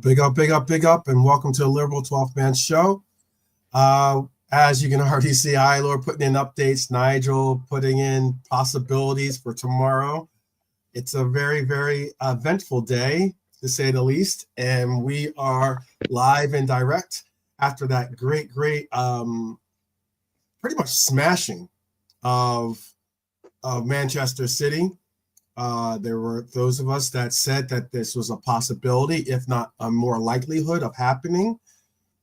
Well, big up, and welcome to the Liverpool 12th Man Show. As you can already see, Lord putting in updates, Nigel putting in possibilities for tomorrow. It's a very, very eventful day, to say the least, and we are live and direct after that great, pretty much smashing of Manchester City. There were those of us that said that this was a possibility, if not a more likelihood of happening,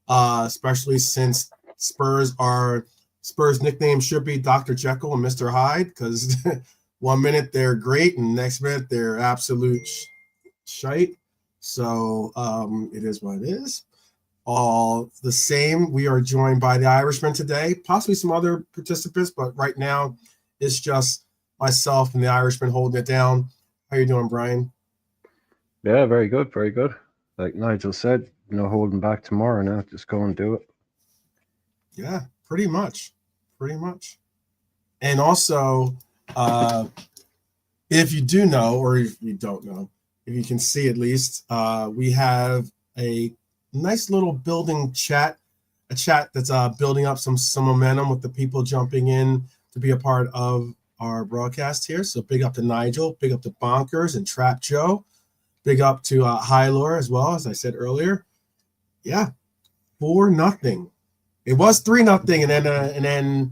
especially since Spurs nickname should be Dr. Jekyll and Mr. Hyde, because 1 minute they're great and next minute they're absolute shite. So it is what it is. All the same, we are joined by the Irishman today, possibly some other participants, but right now it's just myself and the Irishman holding it down. How you doing, Brian? Yeah, very good, very good. Like Nigel said, no holding back tomorrow now. Just go and do it. Yeah, pretty much. And also, if you do know, or if you don't know, if you can see at least, we have a nice little building chat, a chat that's building up some momentum with the people jumping in to be a part of our broadcast here. So big up to Nigel, big up to Bonkers and Trap Joe, big up to Hylor as well, as I said earlier. Yeah, 4-0. It was 3-0, and then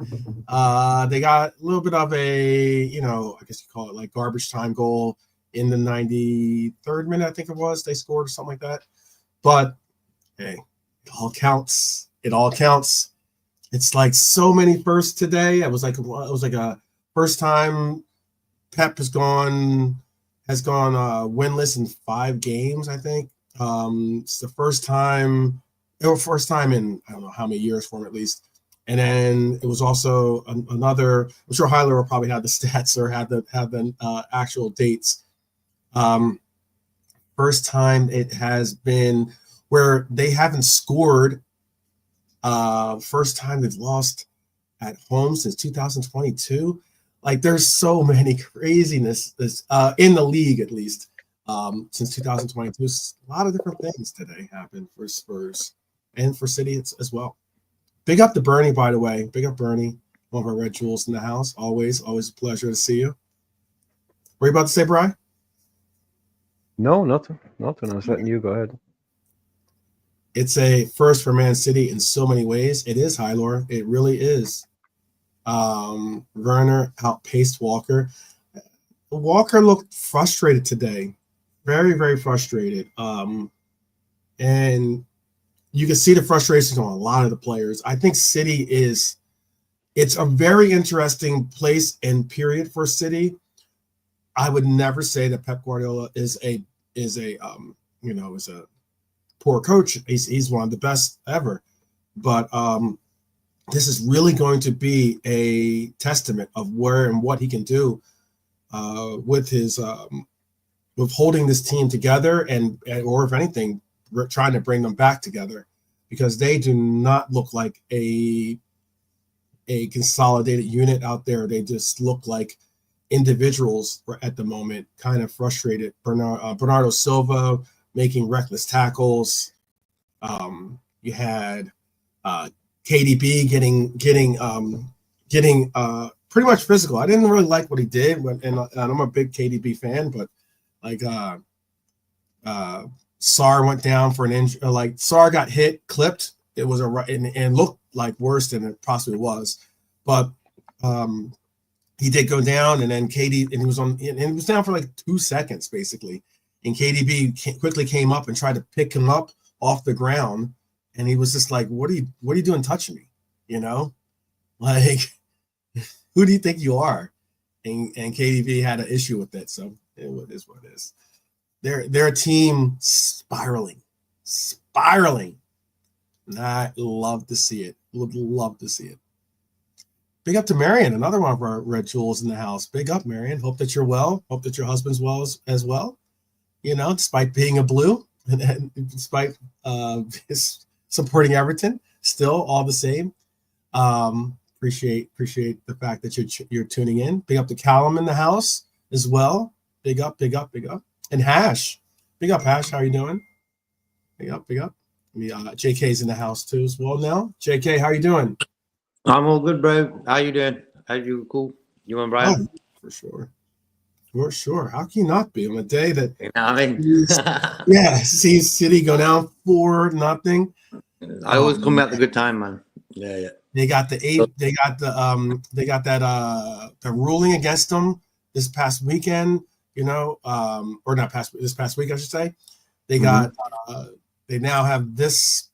they got a little bit of a, I guess you call it like garbage time goal in the 93rd minute, I think it was. They scored or something like that. But hey, it all counts. It's like so many firsts today. It was like a first time Pep has gone winless in 5 games, I think. It's the first time in I don't know how many years for him at least. And then it was also another. I'm sure Hyler will probably have the stats or have the actual dates. First time it has been where they haven't scored. First time they've lost at home since 2022. Like there's so many craziness in the league, at least since 2022. A lot of different things today happened for Spurs and for City as well. Big up to Bernie, by the way. Big up Bernie, one of our Red Jewels in the house. Always a pleasure to see you. What are you about to say, Brian? No, nothing. I was letting you go ahead. It's a first for Man City in so many ways. It is, Hylor. It really is. Werner outpaced Walker. Walker looked frustrated today. Very, very frustrated. And you can see the frustrations on a lot of the players. I think City it's a very interesting place and period for City. I would never say that Pep Guardiola is a poor coach. He's one of the best ever. But this is really going to be a testament of where and what he can do with his with holding this team together or if anything, trying to bring them back together, because they do not look like a consolidated unit out there. They just look like individuals at the moment, kind of frustrated. Bernardo Silva making reckless tackles. You had KDB getting pretty much physical. I didn't really like what he did, and I'm a big KDB fan, but like Sarr went down for an injury. Like Sarr got clipped. It was and looked like worse than it possibly was, but he did go down, and then he was down for like 2 seconds basically, and KDB quickly came up and tried to pick him up off the ground, and he was just like, "What are you doing touching me? Like who do you think you are?" And KDB had an issue with it, so it is what it is. They're a team spiraling. And I love to see it. Would love to see it. Big up to Marion, another one of our Red Jewels in the house. Big up, Marion. Hope that you're well. Hope that your husband's well as well. Despite being a blue and despite his supporting Everton, still all the same. Appreciate the fact that you're tuning in. Big up to Callum in the house as well. Big up. And Hash. Big up, Hash. How are you doing? Big up. JK's in the house too as well now. JK, how you doing? I'm all good, bro. How you doing? How you cool? You and Brian? Oh, for sure. For sure. How can you not be on a day that You know what I mean? sees City go down 4-0? I always come at the good time, man. Yeah. They got the ruling against them this past weekend, or not this past week, I should say. They got they now have this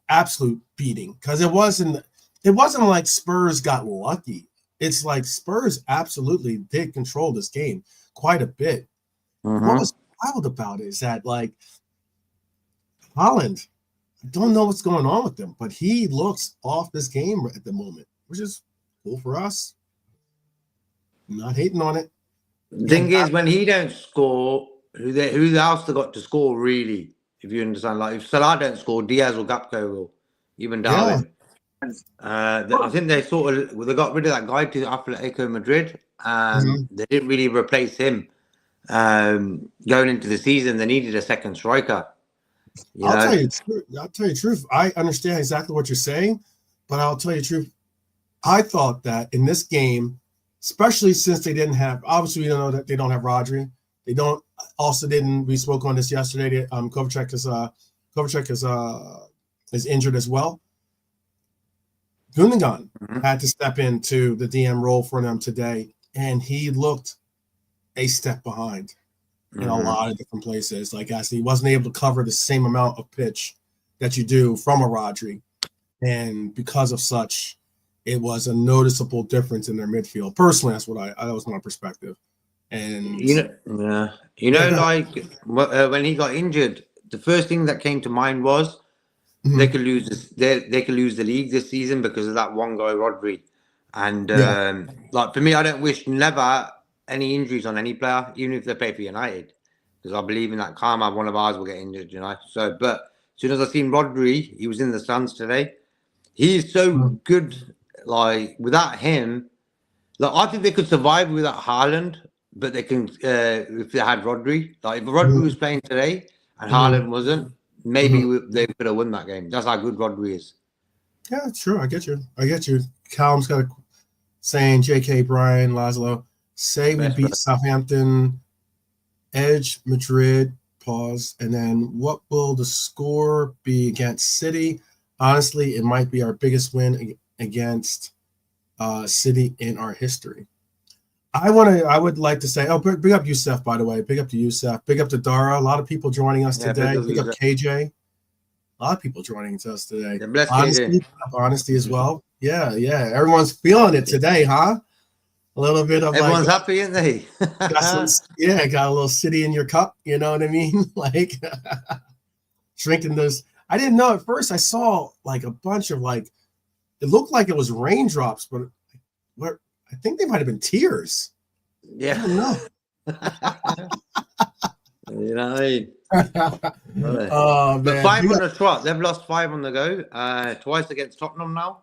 absolute beating, because it wasn't like Spurs got lucky. It's like Spurs absolutely did control this game quite a bit. What was wild about it is that, like, Haaland, I don't know what's going on with him, but he looks off this game at the moment, which is cool for us. I'm not hating on it. The thing is, when he don't score, who else they got to score, really? If you understand, like, if Salah don't score, Diaz or Gakpo will, even Darwin. Yeah. I think they they got rid of that guy to Atletico Madrid, and they didn't really replace him. Going into the season, they needed a second striker. I'll tell you the truth. I understand exactly what you're saying, but I'll tell you the truth. I thought that in this game, especially since they didn't have, obviously we don't know that they don't have Rodri. They don't. Also, we spoke on this yesterday. Kovacic is injured as well. Gundogan had to step into the DM role for them today, and he looked a step behind in a lot of different places. Like, as he wasn't able to cover the same amount of pitch that you do from a Rodri, and because of such, it was a noticeable difference in their midfield. Personally, that was my perspective. And like when he got injured, the first thing that came to mind was they could lose this. They could lose the league this season because of that one guy, Rodri. And like, for me, I don't wish never any injuries on any player, even if they play for United, because I believe in that karma. One of ours will get injured, So, but as soon as I seen Rodri, he was in the stands today. He's so good. Like, without him, like, I think they could survive without Haaland, but they can if they had Rodri. Like, if Rodri was playing today and Haaland wasn't, maybe they could have won that game. That's how good Rodri is. Yeah, sure. I get you. Callum's got a saying, JK, Brian, Laszlo, say we beat Southampton, edge Madrid, pause, and then what will the score be against City? Honestly, it might be our biggest win against City in our history. I would like to say, big up Youssef, by the way. Big up to Youssef. Big up to Dara. A lot of people joining us today. Big up KJ. A lot of people joining us today. Honesty as well. Yeah. Everyone's feeling it today, huh? A little bit of everyone's happy, isn't they? Got a little City in your cup. You know what I mean? Like, drinking those. I didn't know at first. I saw like a bunch of, like, it looked like it was raindrops, but I think they might have been tears. Yeah. I don't know. You know what I mean? Oh, but man. 5 on the trot. They've lost 5 on the go. Twice against Tottenham now.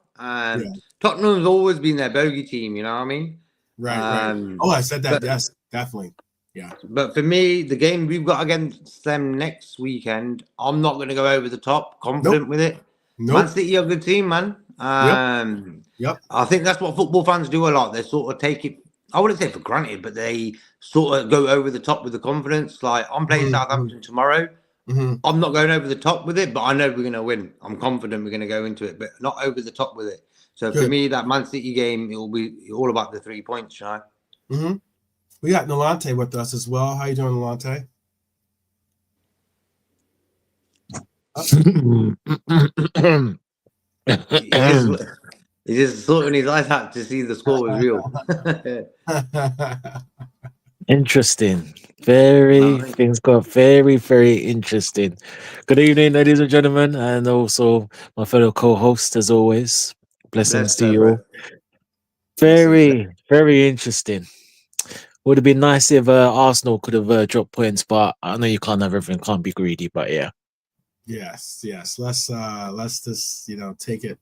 Tottenham's always been their bogey team, you know what I mean? Right. Oh, I said that. Yes, definitely. Yeah. But for me, the game we've got against them next weekend, I'm not going to go over the top, confident with it. Man City are a good team, man. Yep. I think that's what football fans do a lot. They sort of take it, I wouldn't say for granted, but they sort of go over the top with the confidence. Like, I'm playing Southampton tomorrow. I'm not going over the top with it, but I know we're going to win. I'm confident we're going to go into it, but not over the top with it. So for me, that Man City game, it will be all about the 3 points, We got Nolante with us as well. How you doing, Nolante? He's just sorting his eyes out to see the score was real. Interesting. Things got very, very interesting. Good evening, ladies and gentlemen, and also my fellow co-host, as always. Blessings to you all. Very, very interesting. Would have been nice if Arsenal could have dropped points, but I know you can't have everything, can't be greedy, but yeah. Yes. Let's just take it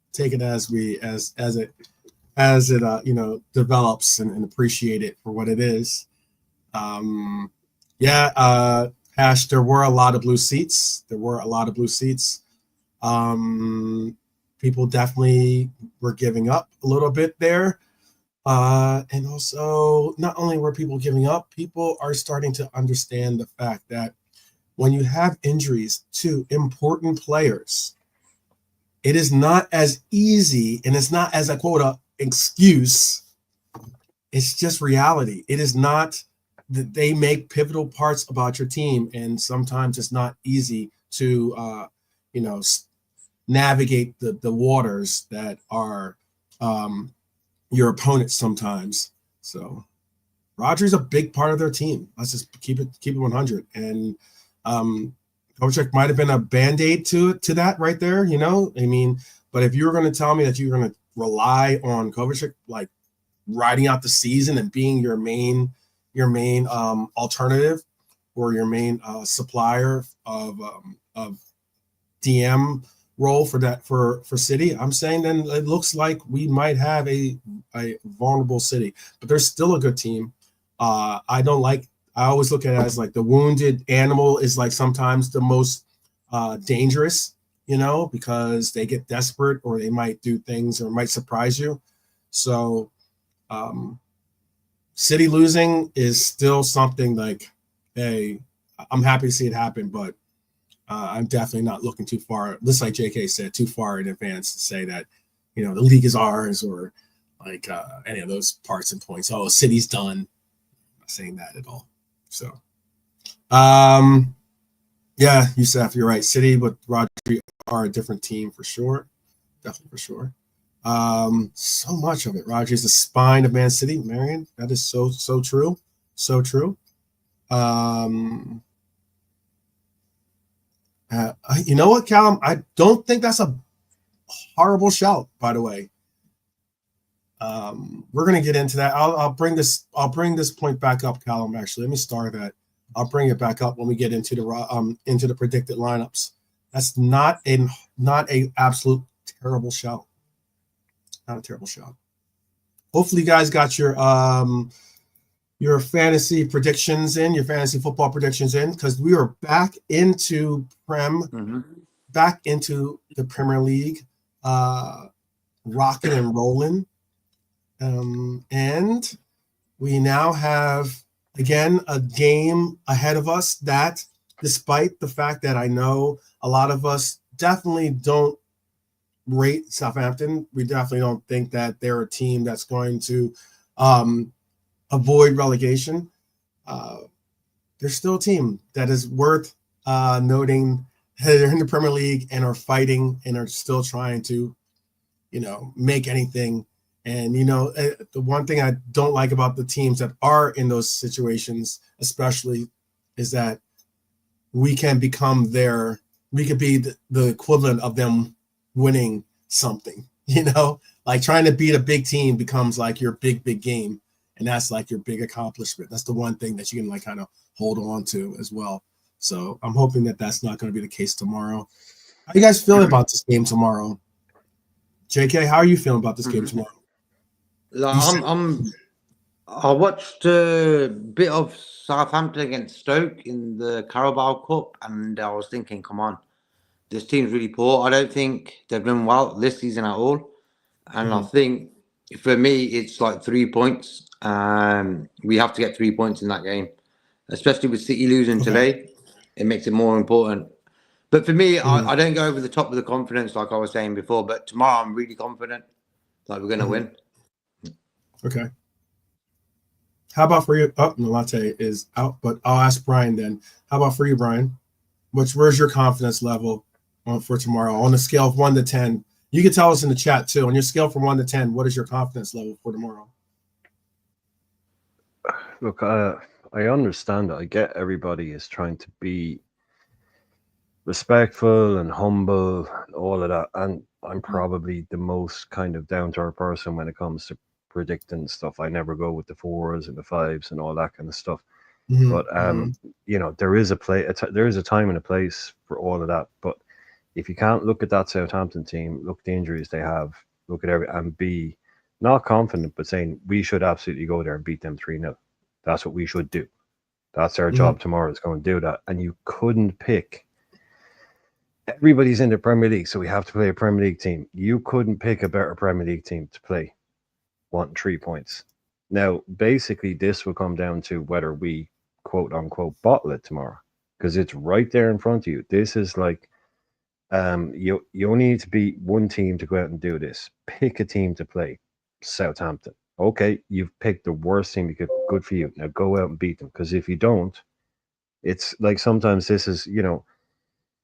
as it develops and appreciate it for what it is. Hash, there were a lot of blue seats. People definitely were giving up a little bit there. And also, not only were people giving up, people are starting to understand the fact that when you have injuries to important players, it is not as easy, and it's not as a quote excuse. It's just reality. It is not that they make pivotal parts about your team, and sometimes it's not easy to navigate the waters that are your opponents sometimes. So Rodri's a big part of their team. Let's just keep it 100. And Kovacic might have been a band-aid to that right there, I mean, but if you were going to tell me that you're going to rely on Kovacic like riding out the season and being your main alternative or your main supplier of DM role for City, I'm saying then it looks like we might have a vulnerable City, but they're still a good team. I always look at it as like the wounded animal is like sometimes the most dangerous, because they get desperate or they might do things or might surprise you. So City losing is still something like, hey, I'm happy to see it happen, but I'm definitely not looking too far, just like JK said, too far in advance to say that, the league is ours or like any of those parts and points. Oh, City's done. I'm not saying that at all. So, yeah, Youssef, you're right. City with Rodri are a different team for sure. Definitely for sure. So much of it. Rodri's the spine of Man City, Marion. That is so true. So true. You know what, Callum? I don't think that's a horrible shout, by the way. We're gonna get into that. I'll bring this point back up, Callum. Actually, let me start that. I'll bring it back up when we get into the predicted lineups. That's not a absolute terrible shout. Not a terrible shout. Hopefully, you guys got your fantasy predictions in, your fantasy football predictions in, because we are back into back into the Premier League, rocking and rolling. And we now have, again, a game ahead of us that, despite the fact that I know a lot of us definitely don't rate Southampton, we definitely don't think that they're a team that's going to avoid relegation. They're still a team that is worth noting. They're in the Premier League and are fighting and are still trying to, make anything. And, the one thing I don't like about the teams that are in those situations, especially, is that we can become we could be the equivalent of them winning something, like trying to beat a big team becomes like your big game. And that's like your big accomplishment. That's the one thing that you can like kind of hold on to as well. So I'm hoping that that's not going to be the case tomorrow. How you guys feeling about this game tomorrow? JK, how are you feeling about this game tomorrow? I watched a bit of Southampton against Stoke in the Carabao Cup, and I was thinking, come on, this team's really poor. I don't think they've done well this season at all. And I think for me, it's like 3 points. We have to get 3 points in that game, especially with City losing today. It makes it more important. But for me, I don't go over the top of the confidence like I was saying before. But tomorrow, I'm really confident that we're going to win. Okay. How about for you? Oh, Malate is out, but I'll ask Brian then. How about for you, Brian? Where's your confidence level for tomorrow on a scale of 1 to 10? You can tell us in the chat too. On your scale from 1 to 10, what is your confidence level for tomorrow? Look, I understand that. I get everybody is trying to be respectful and humble and all of that. And I'm probably the most kind of down-to-earth person when it comes to predicting stuff. I never go with the 4s and the 5s and all that kind of stuff. But there is a time and a place for all of that. But if you can't look at that Southampton team, look at the injuries they have, look at and be not confident, but saying we should absolutely go there and beat them 3-0. That's what we should do. That's our job tomorrow, is going to do that. And you couldn't pick. Everybody's in the Premier League, so we have to play a Premier League team. You couldn't pick a better Premier League team to play, wanting 3 points. Now, basically, this will come down to whether we, quote unquote, bottle it tomorrow, because it's right there in front of you. This is like, you only need to beat one team to go out and do this. Pick a team to play. Southampton. Okay, you've picked the worst team you could. Good for you. Now go out and beat them, because if you don't, it's like sometimes this is,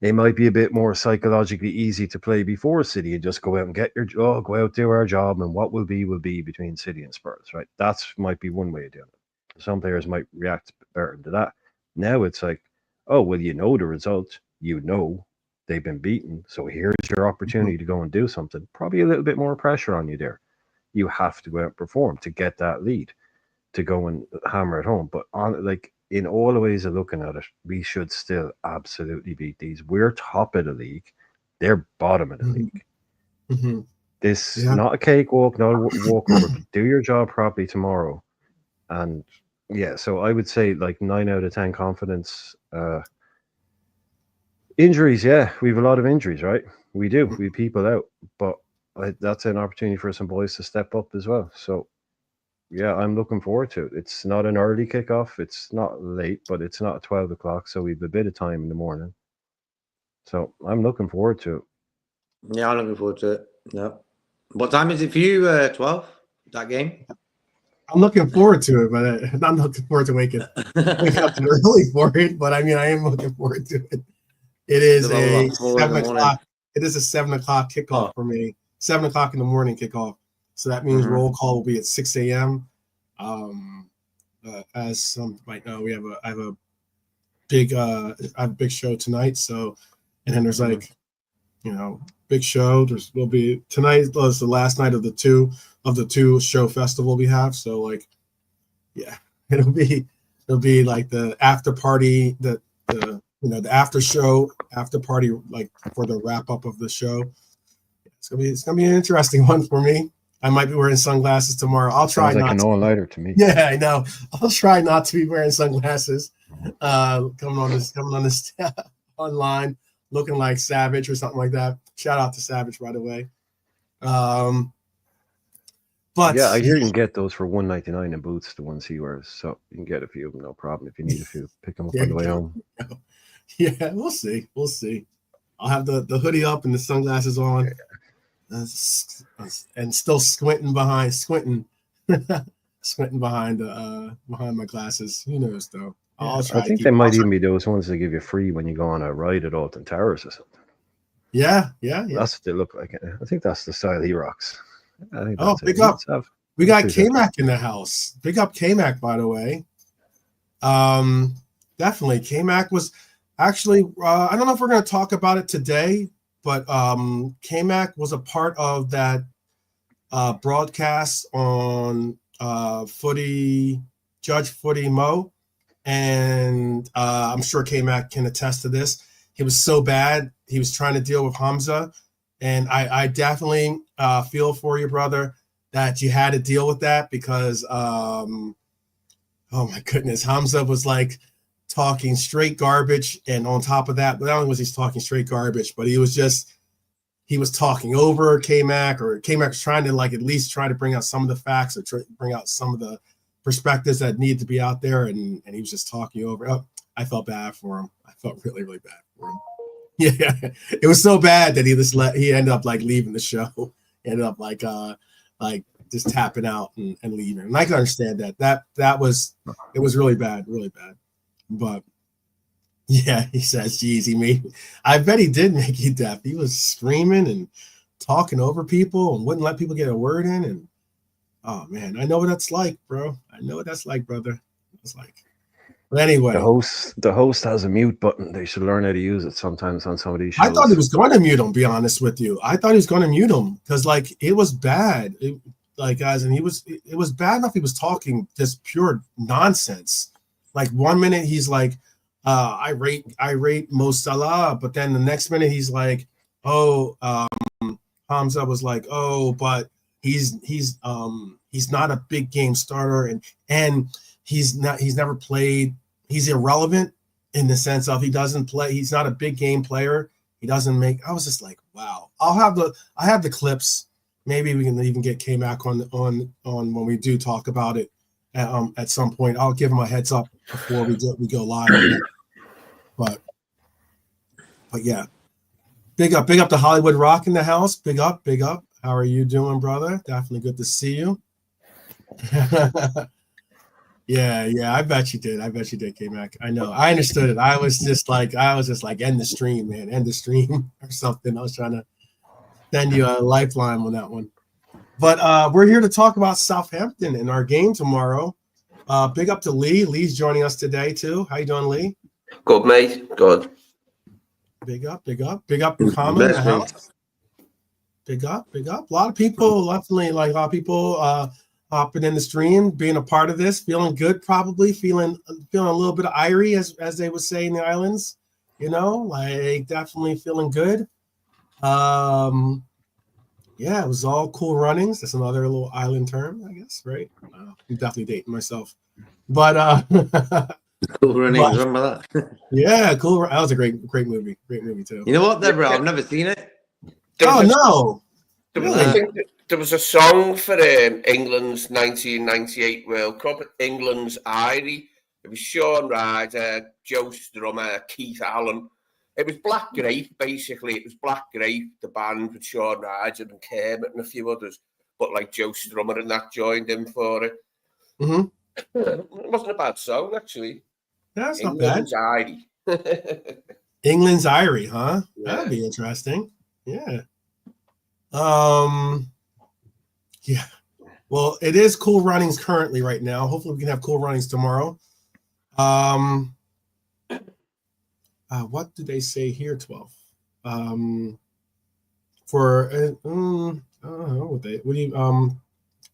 they might be a bit more psychologically easy to play before City and just go out and get your job, go out, do our job, and what will be between City and Spurs, right? That might be one way of doing it. Some players might react better to that. Now it's like, oh, well, the result, they've been beaten, so here's your opportunity to go and do something. Probably a little bit more pressure on you there. You have to go out and perform to get that lead, to go and hammer it home. But in all the ways of looking at it, we should still absolutely beat these. We're top of the league. They're bottom of the league. Mm-hmm. This is not a cakewalk, not a walkover. Do your job properly tomorrow. And yeah, so I would say like 9 out of 10 confidence. Injuries, yeah, we have a lot of injuries, right? We do. We have people out. But that's an opportunity for some boys to step up as well. So yeah, I'm looking forward to it. It's not an early kickoff. It's not late, but it's not 12 o'clock. So we have a bit of time in the morning. So I'm looking forward to it. Yeah, I'm looking forward to it. Yeah. What time is it for you, 12, that game? I'm looking forward to it, but I'm looking forward to waking up early for it. But I mean, I am looking forward to it. It is a 7 o'clock. It is a 7 o'clock kickoff for me. 7 o'clock in the morning kickoff. So that means roll call will be at 6 a.m. As some might know, I have a big show tonight. So, and then there's big show. Will be tonight was the last night of the two show festival we have. So it'll be like the after party, the after party, like for the wrap up of the show. It's gonna be an interesting one for me. I might be wearing sunglasses tomorrow. I'll try not. Sounds like an all-nighter to me. Yeah, I know. I'll try not to be wearing sunglasses. Coming on this online, looking like Savage or something like that. Shout out to Savage, by the way. But yeah, I hear you can get those for $1.99 in Boots, the ones he wears. So you can get a few of them, no problem. If you need a few, pick them up on the way home. Yeah, we'll see. I'll have the hoodie up and the sunglasses on. And still squinting behind behind my glasses. Who knows though? I think they might even be those ones they give you free when you go on a ride at Alton Towers or something. Yeah. That's what they look like. I think that's the style he rocks. Big up. We got K-Mac in the house. Big up K-Mac, by the way. Definitely. K-Mac was actually, I don't know if we're going to talk about it today, but K-Mac was a part of that broadcast on Judge Footy Mo. And I'm sure K-Mac can attest to this. He was so bad. He was trying to deal with Hamza. And I definitely feel for you, brother, that you had to deal with that because, oh my goodness, Hamza was like talking straight garbage. And on top of that, not only was he talking straight garbage, but he was talking over K-Mac, or K-Mac was trying to at least try to bring out some of the facts or bring out some of the perspectives that need to be out there. And he was just talking over. Oh, I felt bad for him. I felt really, really bad for him. Yeah, it was so bad that he ended up leaving the show. Ended up just tapping out and leaving. And I can understand that. It was really bad, really bad. But yeah, he says, geez, I bet he did make you deaf. He was screaming and talking over people and wouldn't let people get a word in. And oh man, I know what that's like, bro. I know what that's like, brother. It's like. But anyway, the host has a mute button. They should learn how to use it sometimes on some of these shows. I thought he was going to mute him. Be honest with you, I thought he was going to mute him because it was bad. It was bad enough. He was talking just pure nonsense. Like 1 minute he's like, I rate Mo Salah, but then the next minute he's like, Hamza was like, but he's not a big game starter and he's never played he's irrelevant in the sense of he doesn't play. He's not a big game player. He doesn't make. I was just like, wow. I have the clips. Maybe we can even get K-Mac on when we do talk about it at some point. I'll give him a heads up before we go live. But yeah, big up to Hollywood Rock in the house. Big up. How are you doing, brother? Definitely good to see you. Yeah, I bet you did. K-Mac. I know. I understood it. I was just like, end the stream, man. End the stream or something. I was trying to send you a lifeline on that one. But we're here to talk about Southampton and our game tomorrow. Big up to Lee. Lee's joining us today too. How you doing, Lee? Good, mate. Good. Big up. Muhammad in the house. Big up. A lot of people, definitely, like a lot of people hopping in the stream, being a part of this, feeling good, probably feeling a little bit of irie, as they would say in the islands, like definitely feeling good. Yeah, it was all cool runnings. That's another little island term, I guess, right? I'm definitely dating myself, but Cool runnings, remember that? Yeah, cool. That was a great movie too. You know what, Deborah? I've never seen it. No. There was a song for England's 1998 World Cup, England's Irie. It was Sean Ryder, Joe Strummer, Keith Allen. It was Black Grape, basically. It was Black Grape, the band with Sean Ryder and Kermit and a few others. But like Joe Strummer and that joined in for it. Mm-hmm. It wasn't a bad song, actually. That's England's not bad. Irie. England's Irie, huh? Yeah. That'd be interesting. Yeah. Yeah. Well, it is cool runnings currently right now. Hopefully we can have cool runnings tomorrow. What do they say here, 12? I don't know what do you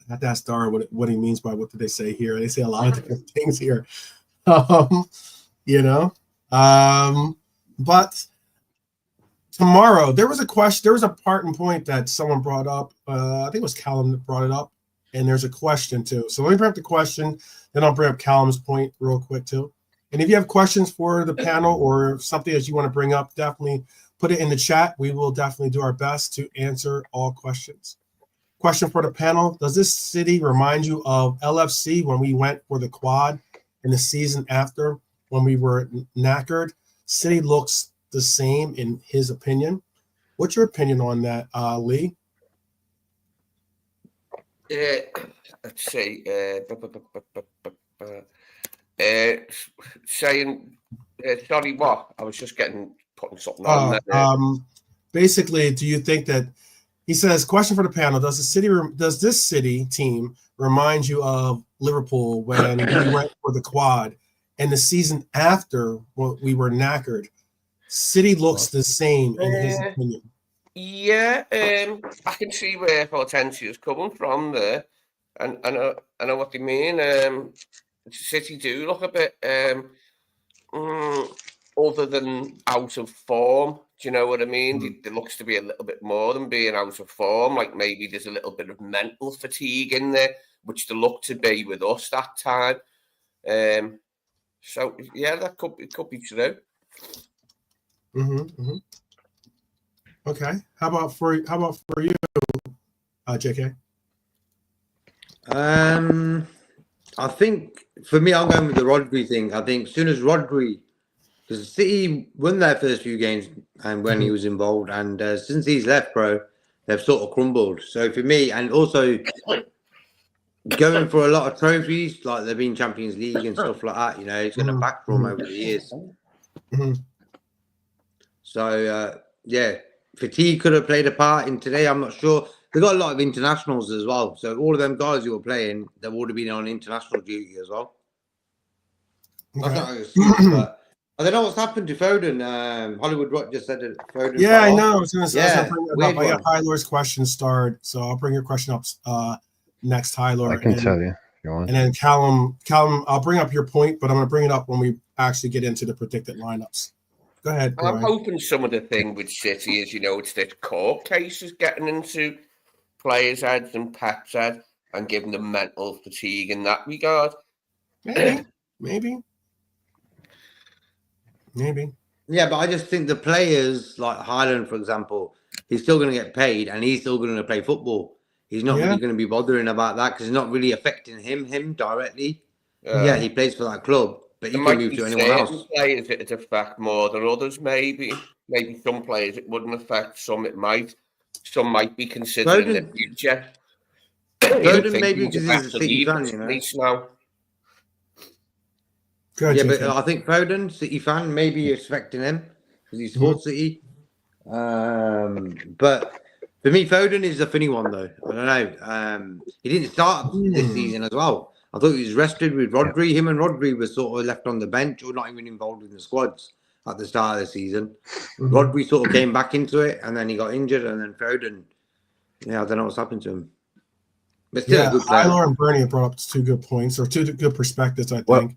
I have to ask Dara what he means by what did they say here. They say a lot of different things here. But tomorrow there was a question, there was a part and point that someone brought up. I think it was Callum that brought it up, and there's a question too. So let me bring up the question, then I'll bring up Callum's point real quick too. And if you have questions for the panel or something that you want to bring up, definitely put it in the chat. We will definitely do our best to answer all questions. Question for the panel: does this city remind you of LFC when we went for the quad in the season after when we were knackered? City looks the same in his opinion. What's your opinion on that, Lee? Let's see. Saying, sorry, what? I was just putting something on there. Basically, do you think that he says, question for the panel: does this city team remind you of Liverpool when we went for the quad and the season after when we were knackered? City looks the same in his opinion. Yeah, I can see where Hortensia is coming from there, and I know what they mean. City do look a bit other than out of form. Do you know what I mean? There looks to be a little bit more than being out of form. Like maybe there's a little bit of mental fatigue in there, which there looked to be with us that time. So yeah, it could be true. Okay. How about for you, JK? I think for me, I'm going with the Rodri thing. I think as soon as Rodri, because City won their first few games and when he was involved, and since he's left, bro, they've sort of crumbled. So for me, and also going for a lot of trophies, like they've been Champions League and stuff like that, it's going to back from over the years. So yeah, fatigue could have played a part in today. I'm not sure. They've got a lot of internationals as well. So all of them guys who were playing, they've already been on international duty as well. Okay. That's not an excuse, but I don't know what's happened to Foden. Hollywood Rock just said that Foden. Yeah, I know. I was going to say, I got Tyler's question starred, so I'll bring your question up next, Tyler. I can tell you if you want. And then Callum, I'll bring up your point, but I'm going to bring it up when we actually get into the predicted lineups. Go ahead. I'm hoping some of the thing with City is, it's this court cases getting into players' heads and Pep's head and giving them mental fatigue in that regard. Maybe. Maybe. Yeah, but I just think the players like Highland, for example, he's still going to get paid and he's still going to play football. He's not really going to be bothering about that because it's not really affecting him directly. Yeah, he plays for that club, but he can move to anyone else. Players it affect more than others, maybe. Maybe some players it wouldn't affect, some it might. Some might be considering the future. Foden maybe because he's a City fan, you know. Now. Yeah, but I think Foden, City fan, maybe it's affecting him because he's for City. But for me, Foden is a funny one, though. I don't know. He didn't start this season as well. I thought he was rested with Rodri. Him and Rodri were sort of left on the bench or not even involved in the squads at the start of the season. Rodri sort of came back into it and then he got injured. And then Foden, I don't know what's happened to him. But still a good player. Tyler and Bernie brought up two good points or two good perspectives, I think. Well,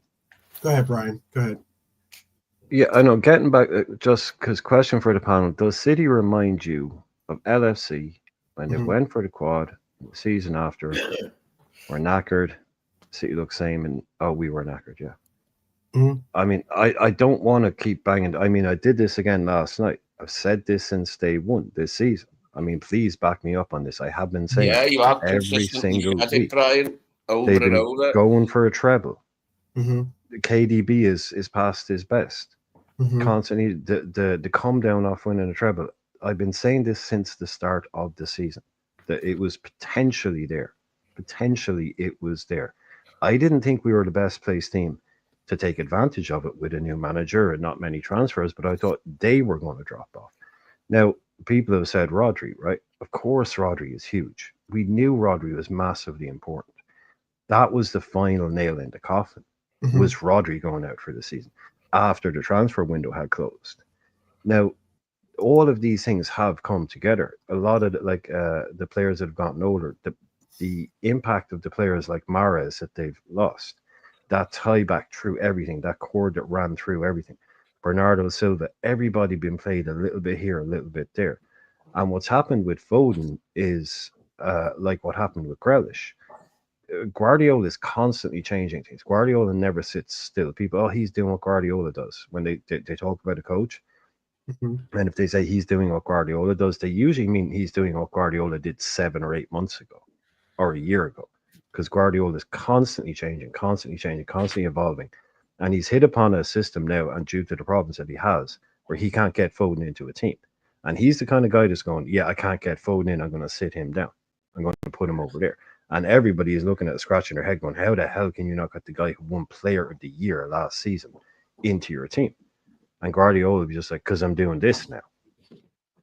go ahead, Brian. Go ahead. Yeah, I know. Getting back, just because question for the panel, does City remind you of LFC when they went for the quad the season after? We're knackered. City looks same, and we were knackered. Yeah. I mean, I don't want to keep banging. I mean, I did this again last night. I've said this since day one this season. I mean, please back me up on this. I have been saying you have every single week. Brian, they've been going for a treble. KDB is past his best. Constantly, the come down off winning a treble. I've been saying this since the start of the season that it was potentially there. Potentially, it was there. I didn't think we were the best placed team to take advantage of it with a new manager and not many transfers, but I thought they were going to drop off. Now, people have said Rodri, right? Of course, Rodri is huge. We knew Rodri was massively important. That was the final nail in the coffin, was Rodri going out for the season after the transfer window had closed. Now, all of these things have come together. A lot of the players that have gotten older, the impact of the players like Mahrez that they've lost, that tie back through everything, that cord that ran through everything. Bernardo Silva, everybody been played a little bit here, a little bit there. And what's happened with Foden is like what happened with Grealish. Guardiola is constantly changing things. Guardiola never sits still. People, he's doing what Guardiola does. When they talk about a coach, and if they say he's doing what Guardiola does, they usually mean he's doing what Guardiola did 7 or 8 months ago or a year ago. Because Guardiola is constantly changing, constantly evolving. And he's hit upon a system now, and due to the problems that he has, where he can't get Foden into a team. And he's the kind of guy that's going, I can't get Foden in. I'm going to sit him down. I'm going to put him over there. And everybody is looking at scratching their head going, how the hell can you not get the guy who won Player of the Year last season into your team? And Guardiola was just like, because I'm doing this now.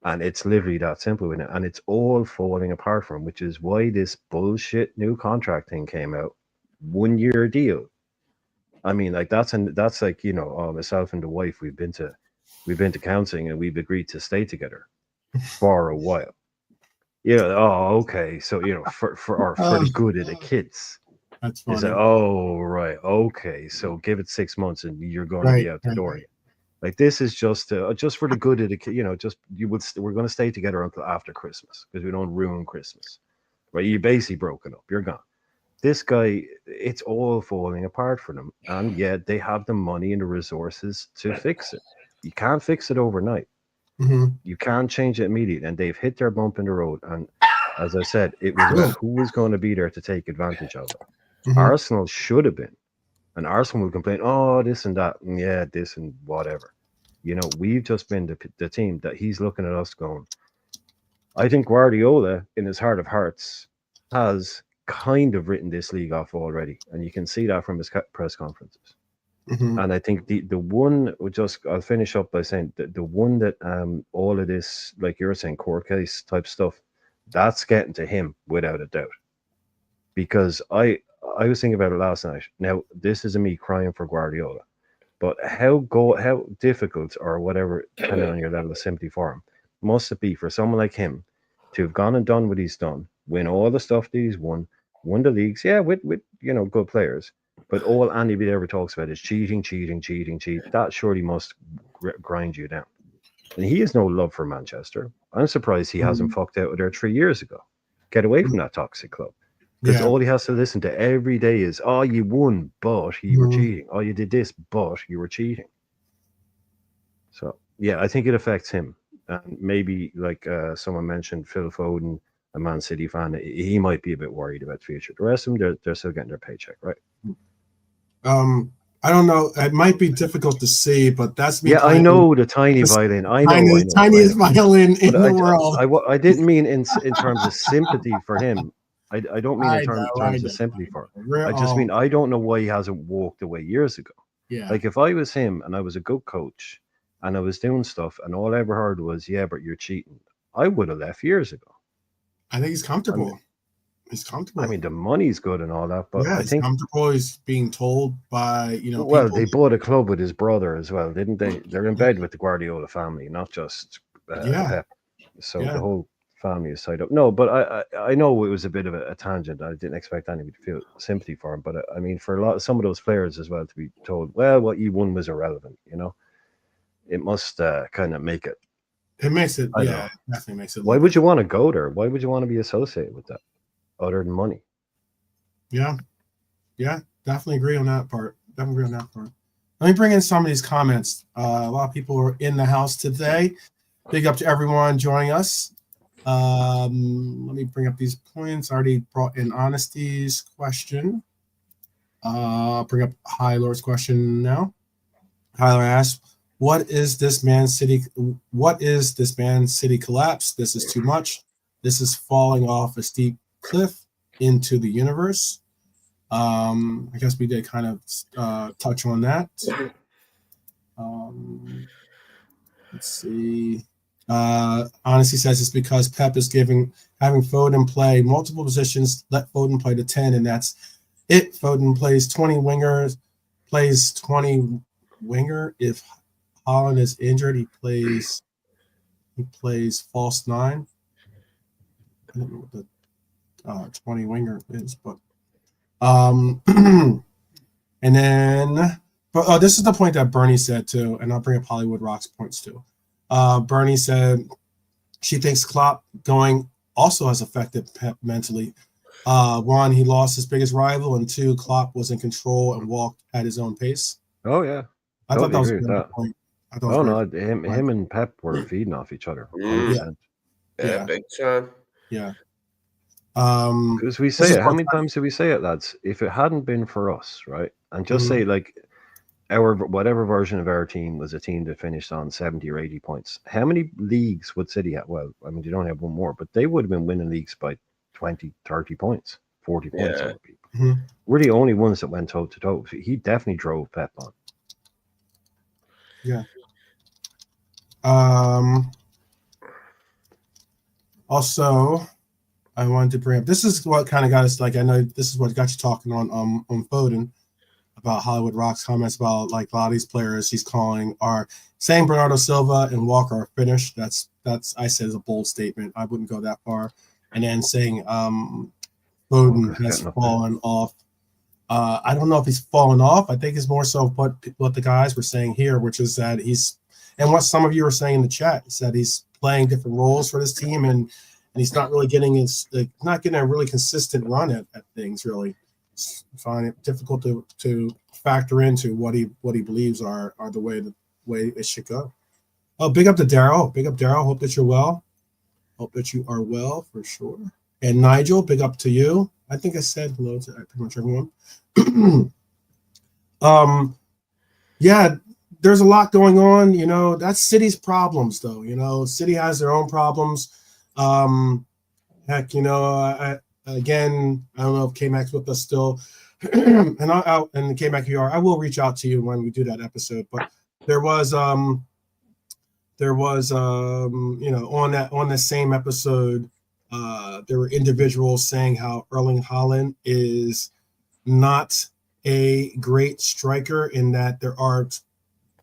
And it's literally that simple with it. And it's all falling apart for him, which is why this bullshit new contract thing came out. 1 year deal. I mean, like that's like, myself and the wife, we've been to counseling and we've agreed to stay together for a while. Okay. So, for the good of the kids. That's funny. It's like, right. Okay. So give it 6 months and you're going to be out the door. Right. Like this is just for the good of the kid, we're going to stay together until after Christmas because we don't ruin Christmas. Right? You're basically broken up. You're gone. This guy, it's all falling apart for them. And yet they have the money and the resources to fix it. You can't fix it overnight. You can't change it immediately. And they've hit their bump in the road. And as I said, it was about who was going to be there to take advantage of it. Arsenal should have been. And Arsenal will complain, this and that. And this and whatever. We've just been the team that he's looking at us going, I think Guardiola, in his heart of hearts, has kind of written this league off already. And you can see that from his press conferences. And I think the one, I'll finish up by saying the one that all of this, like you're saying, court case type stuff, that's getting to him without a doubt. Because I was thinking about it last night. Now, this is me crying for Guardiola. But how difficult or whatever, depending on your level of sympathy for him, must it be for someone like him to have gone and done what he's done, win all the stuff that he's won the leagues, with good players, but all anybody ever talks about is cheating. That surely must grind you down. And he has no love for Manchester. I'm surprised he hasn't fucked out with there 3 years ago. Get away from that toxic club. Because all he has to listen to every day is, you won, but you were cheating. You did this, but you were cheating. So yeah, I think it affects him. And maybe like someone mentioned, Phil Foden, a Man City fan, he might be a bit worried about the future. The rest of them, they're still getting their paycheck, right? I don't know. It might be difficult to see, but that's me. Yeah, I know the tiny violin. I know. Tiniest violin in the world. I didn't mean in terms of sympathy for him. I don't mean in terms of sympathy for him. I just mean I don't know why he hasn't walked away years ago. Yeah. Like if I was him and I was a good coach and I was doing stuff and all I ever heard was, yeah, but you're cheating, I would have left years ago. I think he's comfortable. He's comfortable. I mean, the money's good and all that, but yeah, I think he's comfortable. He's being told by well, people. they bought a club with his brother as well, didn't they? They're in bed with the Guardiola family, not just Pep. So the whole family is tied up. No, but I know it was a bit of a tangent. I didn't expect anybody to feel sympathy for him, but I mean, for some of those players as well to be told, well, what you won was irrelevant. It must kind of make it. It makes it. Yeah, definitely makes it. Why would you want to go there? Why would you want to be associated with that, other than money? Yeah, definitely agree on that part. Let me bring in some of these comments. A lot of people are in the house today. Big up to everyone joining us. Let me bring up these points. I already brought in Honesty's question. Bring up High Lord's question now. Tyler asks, what is this Man City collapse? This is too much. This is falling off a steep cliff into the universe. I guess we did kind of touch on that. Let's see. Honesty says it's because Pep is having Foden play multiple positions. Let Foden play the 10, and that's it. Foden plays 20 wingers, plays 20 winger. If Haaland is injured, he plays false 9. I don't know what the 20 winger is, but and then this is the point that Bernie said too, and I'll bring up Hollywood Rock's points too. Bernie said she thinks Klopp going also has affected Pep mentally. 1, he lost his biggest rival, and 2, Klopp was in control and walked at his own pace. Oh yeah, I thought that was a good point. Him and Pep were feeding off each other. 100%. Yeah, big time. Yeah. Because we say it. How many times do we say it, lads? If it hadn't been for us, right, and just say like our whatever version of our team was a team that finished on 70 or 80 points, how many leagues would City have? Well, I mean, they don't have one more, but they would have been winning leagues by 20, 30 points, 40 points over people. We're the only ones that went toe to toe. He definitely drove Pep on. Yeah. Also, I wanted to bring up, this is what kind of got us, like, I know this is what got you talking on Foden about Hollywood Rock's comments about like a lot of these players he's calling are saying Bernardo Silva and Walker are finished. That's I said is a bold statement. I wouldn't go that far. And then saying Foden has fallen off. I don't know if he's fallen off. I think it's more so what the guys were saying here, which is that he's, and what some of you were saying in the chat, is that he's playing different roles for this team and he's not really getting a really consistent run at things. Really, I find it difficult to factor into what he believes are the way it should go. Oh, big up to Daryl. Big up Daryl. Hope that you're well. Hope that you are well for sure. And Nigel, big up to you. I think I said hello to pretty much everyone. Yeah, there's a lot going on. That's City's problems, though. City has their own problems. Heck, again, I don't know if K-Mac's with us still, and the K-Mac you are. I will reach out to you when we do that episode. But there was on the same episode, there were individuals saying how Erling Haaland is not a great striker, in that there are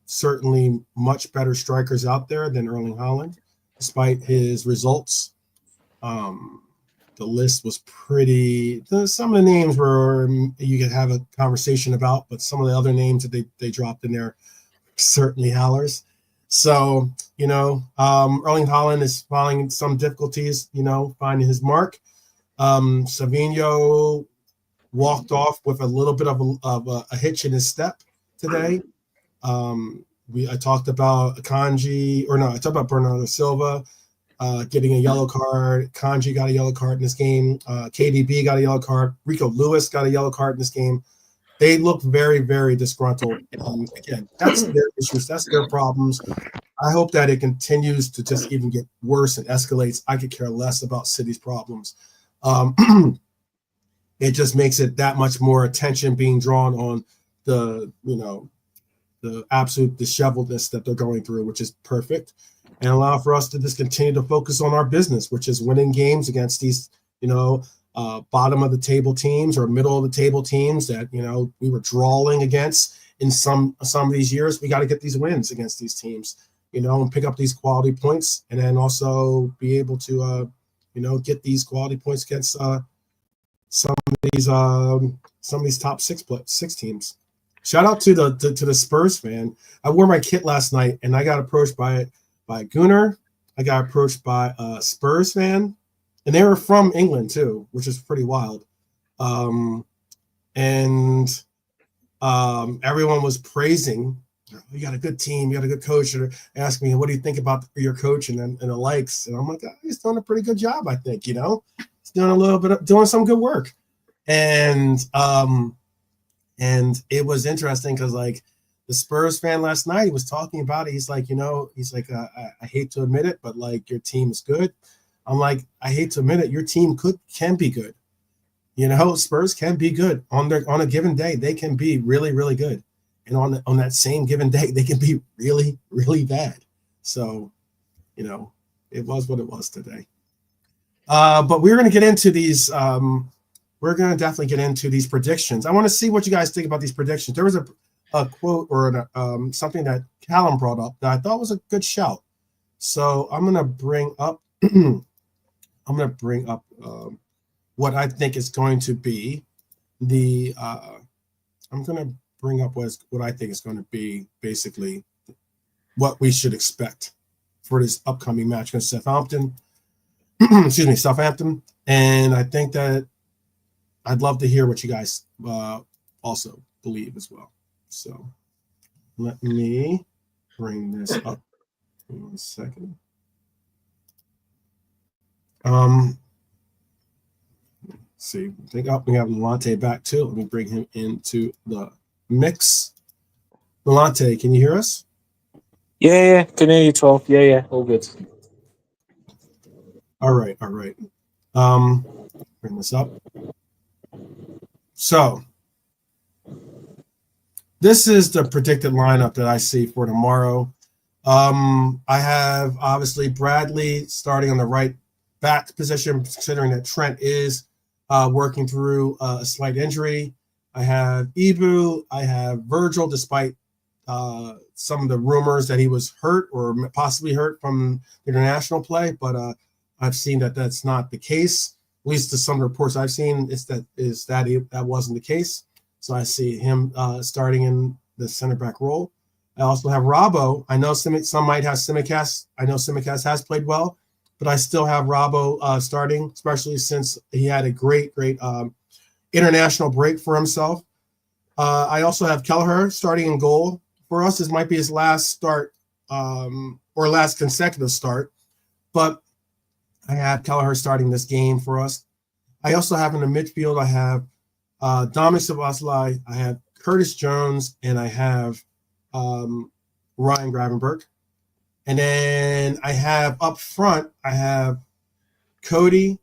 certainly much better strikers out there than Erling Haaland, despite his results. The list was pretty. Some of the names were you could have a conversation about, but some of the other names that they dropped in there certainly howlers. So Erling Haaland is finding some difficulties, finding his mark. Savinho walked off with a little bit of a hitch in his step today. I talked about Akanji, or no, I talked about Bernardo Silva getting a yellow card. Kanji got a yellow card in this game. KDB got a yellow card. Rico Lewis got a yellow card in this game. They look very, very disgruntled. And again, that's their issues. That's their problems. I hope that it continues to just even get worse and escalates. I could care less about City's problems. It just makes it that much more attention being drawn on the absolute disheveledness that they're going through, which is perfect, and allow for us to just continue to focus on our business, which is winning games against these, bottom of the table teams or middle of the table teams that, we were drawing against in some of these years. We got to get these wins against these teams, and pick up these quality points, and then also be able to, get these quality points against some of these top six teams. Shout out to the Spurs fan. I wore my kit last night, and I got approached by Gunnar. I got approached by a Spurs fan, and they were from England too, which is pretty wild. And everyone was praising. You got a good team. You got a good coach. Or asking me, what do you think about your coach and the likes? And I'm like, he's doing a pretty good job, I think. He's doing some good work. And it was interesting because like the Spurs fan last night, he was talking about it. He's like, I hate to admit it, but like your team is good. I'm like, I hate to admit it, your team can be good. Spurs can be good on a given day. They can be really, really good. And on that same given day, they can be really, really bad. So, it was what it was today. But we're going to get into these. We're going to definitely get into these predictions. I want to see what you guys think about these predictions. There was a quote or something that Callum brought up that I thought was a good shout. So I'm going to bring up. What I think is going to be the. I'm going to bring up what I think is going to be basically what we should expect for this upcoming match against Southampton. Southampton. And I think that I'd love to hear what you guys also believe as well. So let me bring this up. Give me 1 second. See, I think we have Lante back too. Let me bring him into the mix. Lante, can you hear us? Yeah, can hear you, 12. Yeah, all good. All right. Bring this up. So this is the predicted lineup that I see for tomorrow. I have obviously Bradley starting on the right back position, considering that Trent is working through a slight injury. I have Ibu. I have Virgil, despite some of the rumors that he was hurt or possibly hurt from international play, but I've seen that that's not the case. At least to some reports I've seen, that wasn't the case. So I see him starting in the center back role. I also have Robbo. I know some might have Simicast. I know Simicast has played well, but I still have Robbo starting, especially since he had a great international break for himself. I also have Kelleher starting in goal for us. This might be his last start or last consecutive start, but I have Kelleher starting this game for us. I also have in the midfield, I have Dominic Szoboszlai, I have Curtis Jones, and I have Ryan Gravenberch. And then I have up front, I have Cody,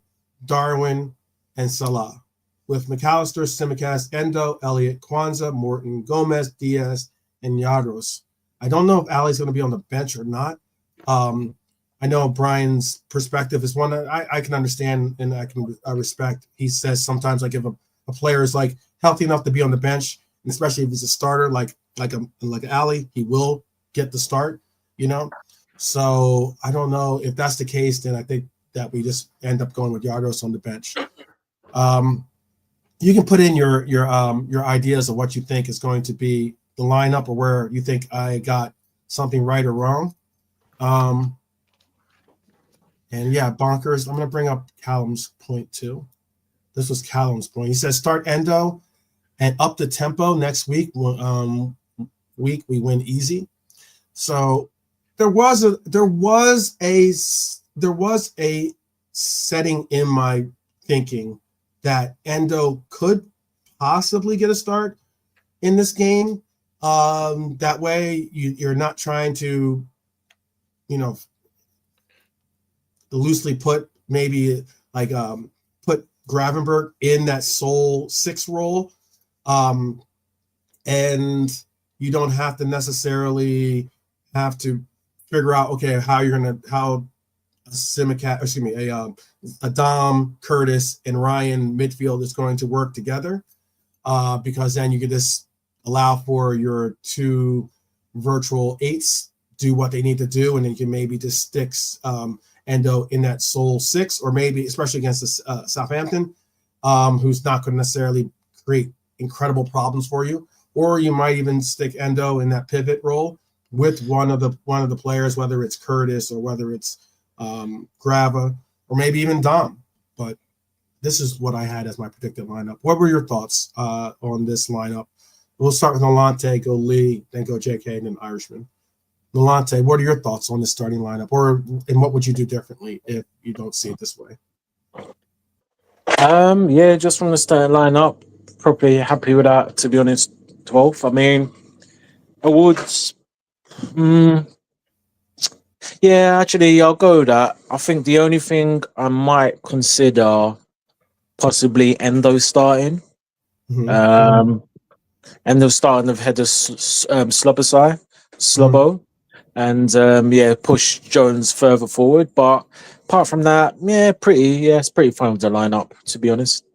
Darwin, and Salah, with McAllister, Simicast, Endo, Elliott, Kwanzaa, Morton, Gomez, Diaz, and Yadros. I don't know if Ali's going to be on the bench or not. I know Brian's perspective is one that I can understand and I respect. He says sometimes like if a player is like healthy enough to be on the bench, and especially if he's a starter like Ali, he will get the start, So I don't know if that's the case. Then I think that we just end up going with Yadros on the bench. You can put in your ideas of what you think is going to be the lineup or where you think I got something right or wrong. And yeah, bonkers. I'm going to bring up Callum's point too. This was Callum's point. He says start Endo and up the tempo next week. We win easy. So there was a setting in my thinking that Endo could possibly get a start in this game. That way you're not trying to, loosely put maybe like put Gravenberg in that sole 6 role. And you don't have to necessarily have to figure out, okay, how Adam, Curtis, and Ryan midfield is going to work together, because then you could just allow for your 2 virtual 8s do what they need to do, and then you can maybe just stick Endo in that sole 6, or maybe especially against the Southampton, who's not going to necessarily create incredible problems for you, or you might even stick Endo in that pivot role with one of the players, whether it's Curtis or whether it's Grava, or maybe even Dom. But this is what I had as my predicted lineup. What were your thoughts on this lineup? We'll start with Nolante, go Lee, then go JK, and then Irishman. Nolante, what are your thoughts on the starting lineup, and what would you do differently if you don't see it this way? Yeah, just from the starting lineup, probably happy with that, to be honest. 12th. I mean, awards. Yeah, actually, I'll go with that. I think the only thing I might consider possibly Endo starting. Mm-hmm. Endo starting of header Slobosai, Slobo, and push Jones further forward. But apart from that, it's pretty fine with the lineup, to be honest.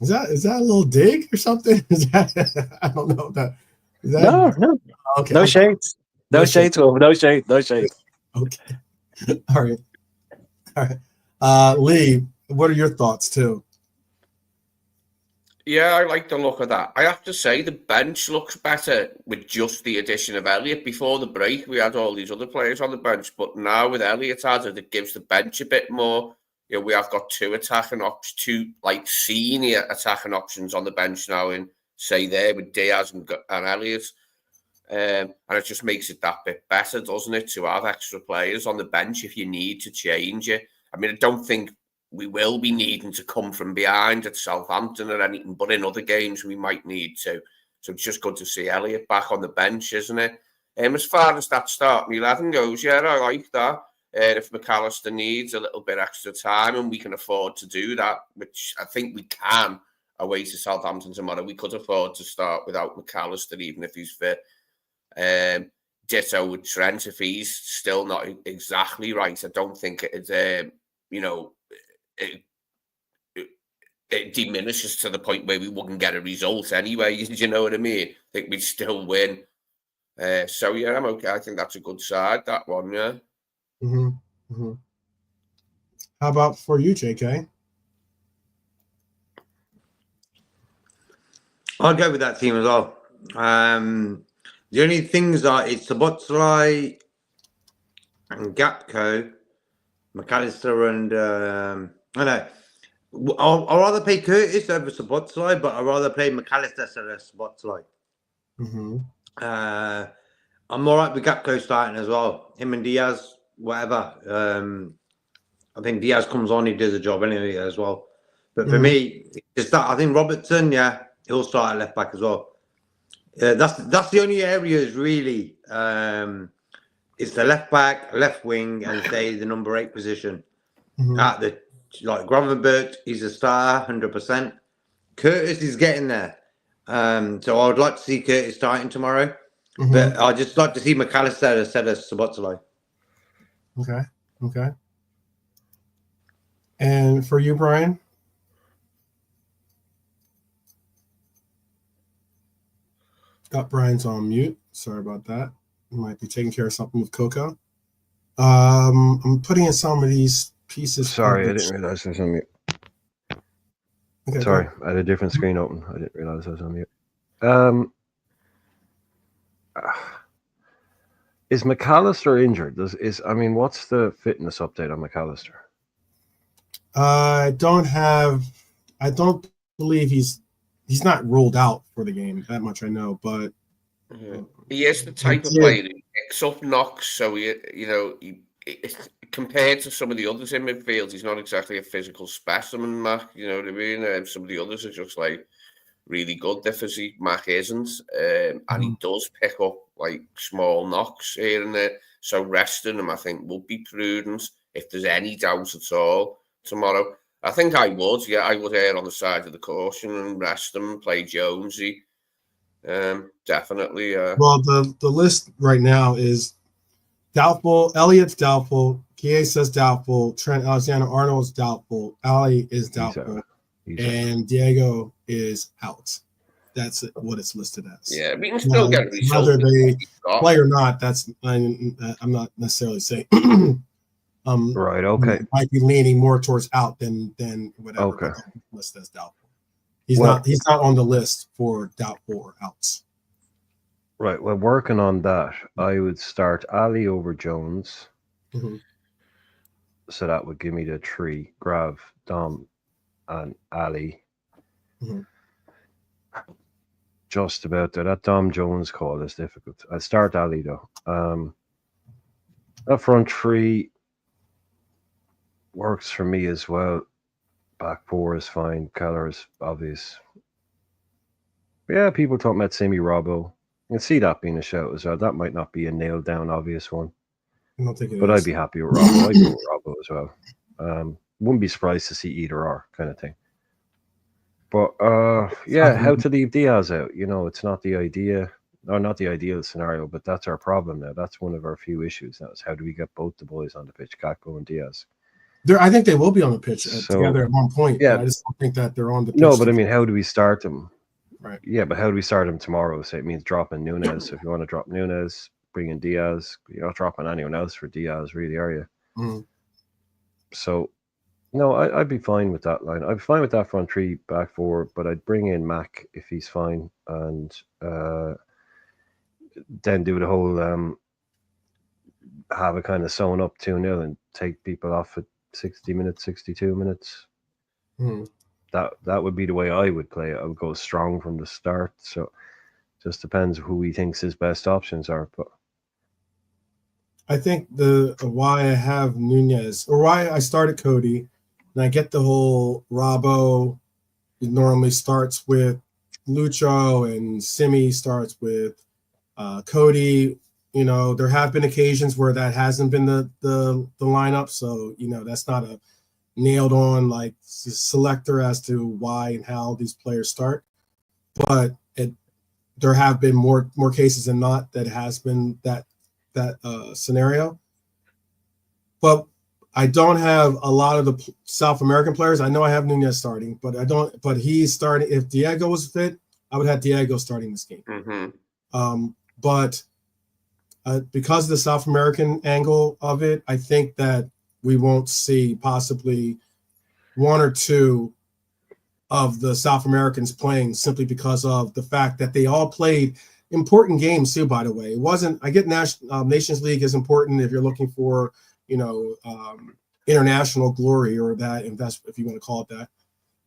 Is that a little dig or something? I don't know that. No. Okay. No shade. No shade to him. No shade. Okay. All right. Lee, what are your thoughts too? Yeah, I like the look of that. I have to say the bench looks better with just the addition of Elliott. Before the break, we had all these other players on the bench, but now with Elliott added, it gives the bench a bit more. We have got 2 senior attacking options on the bench now, in say there with Diaz and Elliott. And it just makes it that bit better, doesn't it, to have extra players on the bench if you need to change it. I mean, I don't think we will be needing to come from behind at Southampton or anything, but in other games we might need to. So it's just good to see Elliott back on the bench, isn't it? As far as that starting 11 goes, yeah, I like that. If McAllister needs a little bit extra time and we can afford to do that, which I think we can away to Southampton tomorrow, we could afford to start without McAllister, even if he's fit. Ditto with Trent, if he's still not exactly right. I don't think it's, it diminishes to the point where we wouldn't get a result anyway. Do you know what I mean? I think we'd still win. So, yeah, I'm okay. I think that's a good side, that one, yeah. Mm-hmm. Mm-hmm. How about for you, JK? I'll go with that team as well. The only things are it's Szoboszlai and Gakpo, McAllister, and I know. I'd rather play Curtis over Szoboszlai, but I'd rather play McAllister instead of Szoboszlai. Mm-hmm. I'm all right with Gakpo starting as well. Him and Diaz, whatever. I think Diaz comes on, he does a job anyway as well. But for me, it's that. I think Robertson, he'll start at left back as well. That's the only areas really. It's the left back, left wing, and say the number 8 position. At the Gravenberg, he's a star, 100%. Curtis is getting there. So I would like to see Curtis starting tomorrow. But I'd just like to see McAllister instead of Szoboszlai. Okay. And for you, Brian? Got Brian's on mute. Sorry about that. He might be taking care of something with Coco. I'm putting in some of these pieces. Sorry, I didn't realize I was on mute. Okay, sorry, I had a different screen open. I didn't realize I was on mute. Is McAllister injured? What's the fitness update on McAllister? I don't believe he's not ruled out for the game. That much I know, but he is the type of player picks up knocks, so compared to some of the others in midfield, he's not exactly a physical specimen, Mac. You know what I mean? Some of the others are just like really good. Their physique, Mac isn't, and he does pick up like small knocks here and there. So resting him, I think, would be prudent if there's any doubt at all tomorrow. I think I would. Yeah, I would err on the side of the caution and rest him, play Jonesy. Definitely. Well, the list right now is doubtful. Elliott's doubtful. Chiesa doubtful. Trent Alexander-Arnold's doubtful. Ali is doubtful. And Diego is out. That's what it's listed as. Yeah, we can still get a result. Whether they play or not, I'm not necessarily saying. Right. Okay. Might be leaning more towards out than whatever. Okay. List as doubtful. He's not on the list for doubtful or outs. Right. Well, working on that, I would start Ali over Jones. Mm-hmm. So that would give me the 3: Grav, Dom, and Ali. Mm-hmm. Just about there. That Dom Jones call is difficult. I'd start Ali though. That front 3 works for me as well. Back 4 is fine. Keller is obvious. Yeah, people talking about Simi Robbo. I can see that being a shout as well. That might not be a nailed down obvious one. I don't think it but is. I'd be happy with Robbo. I'd go with Robbo as well. Wouldn't be surprised to see either or kind of thing. But yeah, how to leave Diaz out? You know, it's not the idea, or not the ideal scenario, but that's our problem now. That's one of our few issues now. Is how do we get both the boys on the pitch, Gakpo and Diaz? I think they will be on the pitch together at one point. Yeah, I just don't think that they're on the pitch. No, but I mean, how do we start them? Right. Yeah, but how do we start them tomorrow? So it means dropping Nunes. So if you want to drop Nunes, bring in Diaz. You're not dropping anyone else for Diaz, really, are you? Mm. So, no, I'd be fine with that line. I'd be fine with that front 3, back 4, but I'd bring in Mac if he's fine, and then do the whole have a kind of sewn up 2-0 and take people off at 60 minutes, 62 minutes. Mm. That would be the way I would play it. I would go strong from the start. So just depends who he thinks his best options are. But I think why I have Nunez, or why I started Cody, and I get the whole Robbo. It normally starts with Lucho, and Simi starts with Cody. You know, there have been occasions where that hasn't been the lineup, so you know that's not a nailed on like selector as to why and how these players start. But there have been more cases than not that has been that scenario. But I don't have a lot of the South American players. I know I have Nunez starting, but I don't. But he's starting. If Diego was fit, I would have Diego starting this game. Mm-hmm. But because of the South American angle of it, I think that we won't see possibly 1 or 2 of the South Americans playing simply because of the fact that they all played important games too, by the way. It wasn't, I get Nations League is important if you're looking for, you know, international glory or that, if you want to call it that.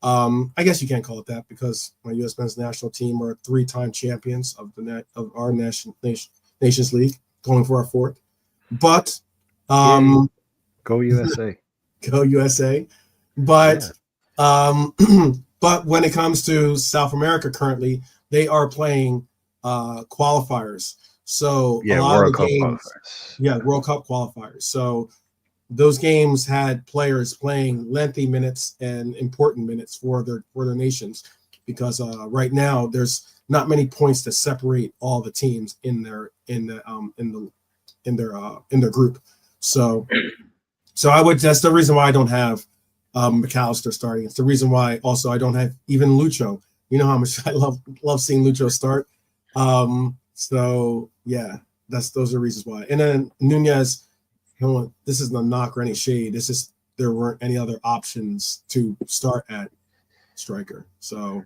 I guess you can't call it that because my U.S. men's national team are 3-time champions of our Nations League, going for our 4th. But go USA. Go USA. But but when it comes to South America currently, they are playing qualifiers. So yeah, a lot World of the Cup games, qualifiers. Yeah, World Cup qualifiers. So those games had players playing lengthy minutes and important minutes for their nations, because right now there's not many points to separate all the teams in their group. So I would. That's the reason why I don't have McAllister starting. It's the reason why also I don't have even Lucho. You know how much I love seeing Lucho start. So yeah, those are reasons why. And then Nunez, this isn't a knock or any shade. This is there weren't any other options to start at striker. So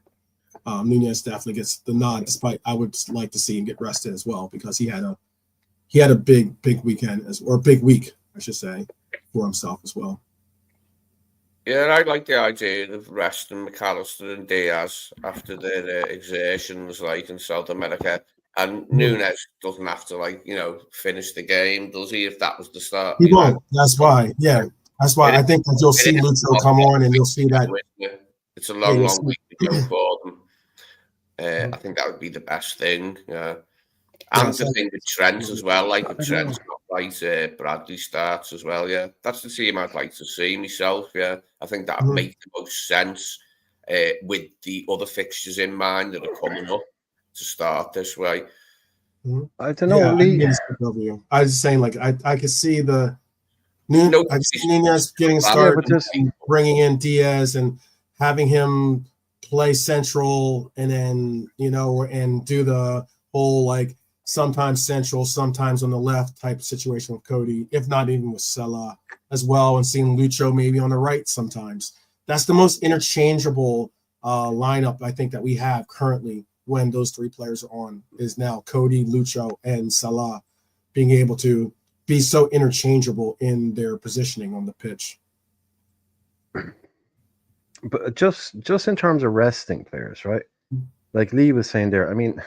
Nunez definitely gets the nod, despite I would like to see him get rested as well, because he had a big weekend or big week, I should say, for himself as well. Yeah, I like the idea of resting McAllister and Diaz after their exertions, like in South America. And Nunes doesn't have to, finish the game, does he? If that was the start, he won't. That's why. Yeah, that's why I think that you'll see Lucho come on, and you'll see that. It's a long way to go for them. I think that would be the best thing. And the thing with Trent as well, like if Trent's not right, Bradley starts as well. Yeah, that's the team I'd like to see myself. Yeah, I think that would make the most sense with the other fixtures in mind that are coming up to start this way. I don't know. I was saying, like, I could see the Nunez getting started, and bringing in Diaz and having him play central, and then and do the whole like sometimes central, sometimes on the left type situation with Cody, if not even with Salah as well, and seeing Lucho maybe on the right sometimes. That's the most interchangeable lineup I think that we have currently when those three players are on, is now Cody, Lucho, and Salah being able to be so interchangeable in their positioning on the pitch. But just in terms of resting players, right? Like Lee was saying there, I mean,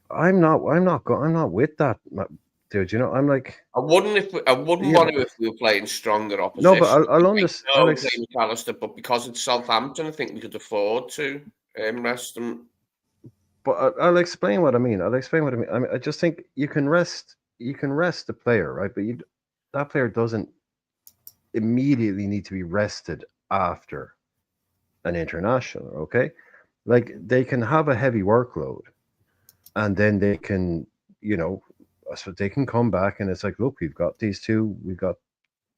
I'm not with that, dude. I'm like, I wouldn't want to if we were playing stronger opposition. No, but I'll understand. McAllister, but because it's Southampton, I think we could afford to rest them. But I'll explain what I mean. I mean, I just think you can rest the player, right? But that player doesn't immediately need to be rested after an international, okay? Like they can have a heavy workload, and then they can, so they can come back, and it's like, look, we've got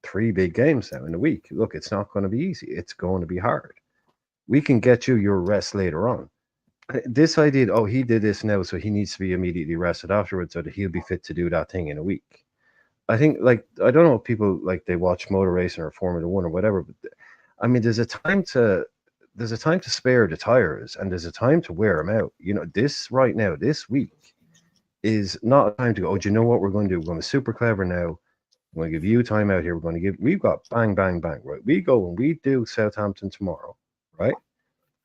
3 big games now in a week. Look, it's not going to be easy. It's going to be hard. We can get you your rest later on. This idea, he did this now, so he needs to be immediately rested afterwards, so that he'll be fit to do that thing in a week. I think, like, I don't know if people like they watch motor racing or Formula One or whatever, but I mean, there's a time to spare the tires, and there's a time to wear them out. This right now, this week is not a time to go, do you know what we're going to do? We're going to be super clever now. We're going to give you time out here. We've got bang, bang, bang, right? We go and we do Southampton tomorrow, right?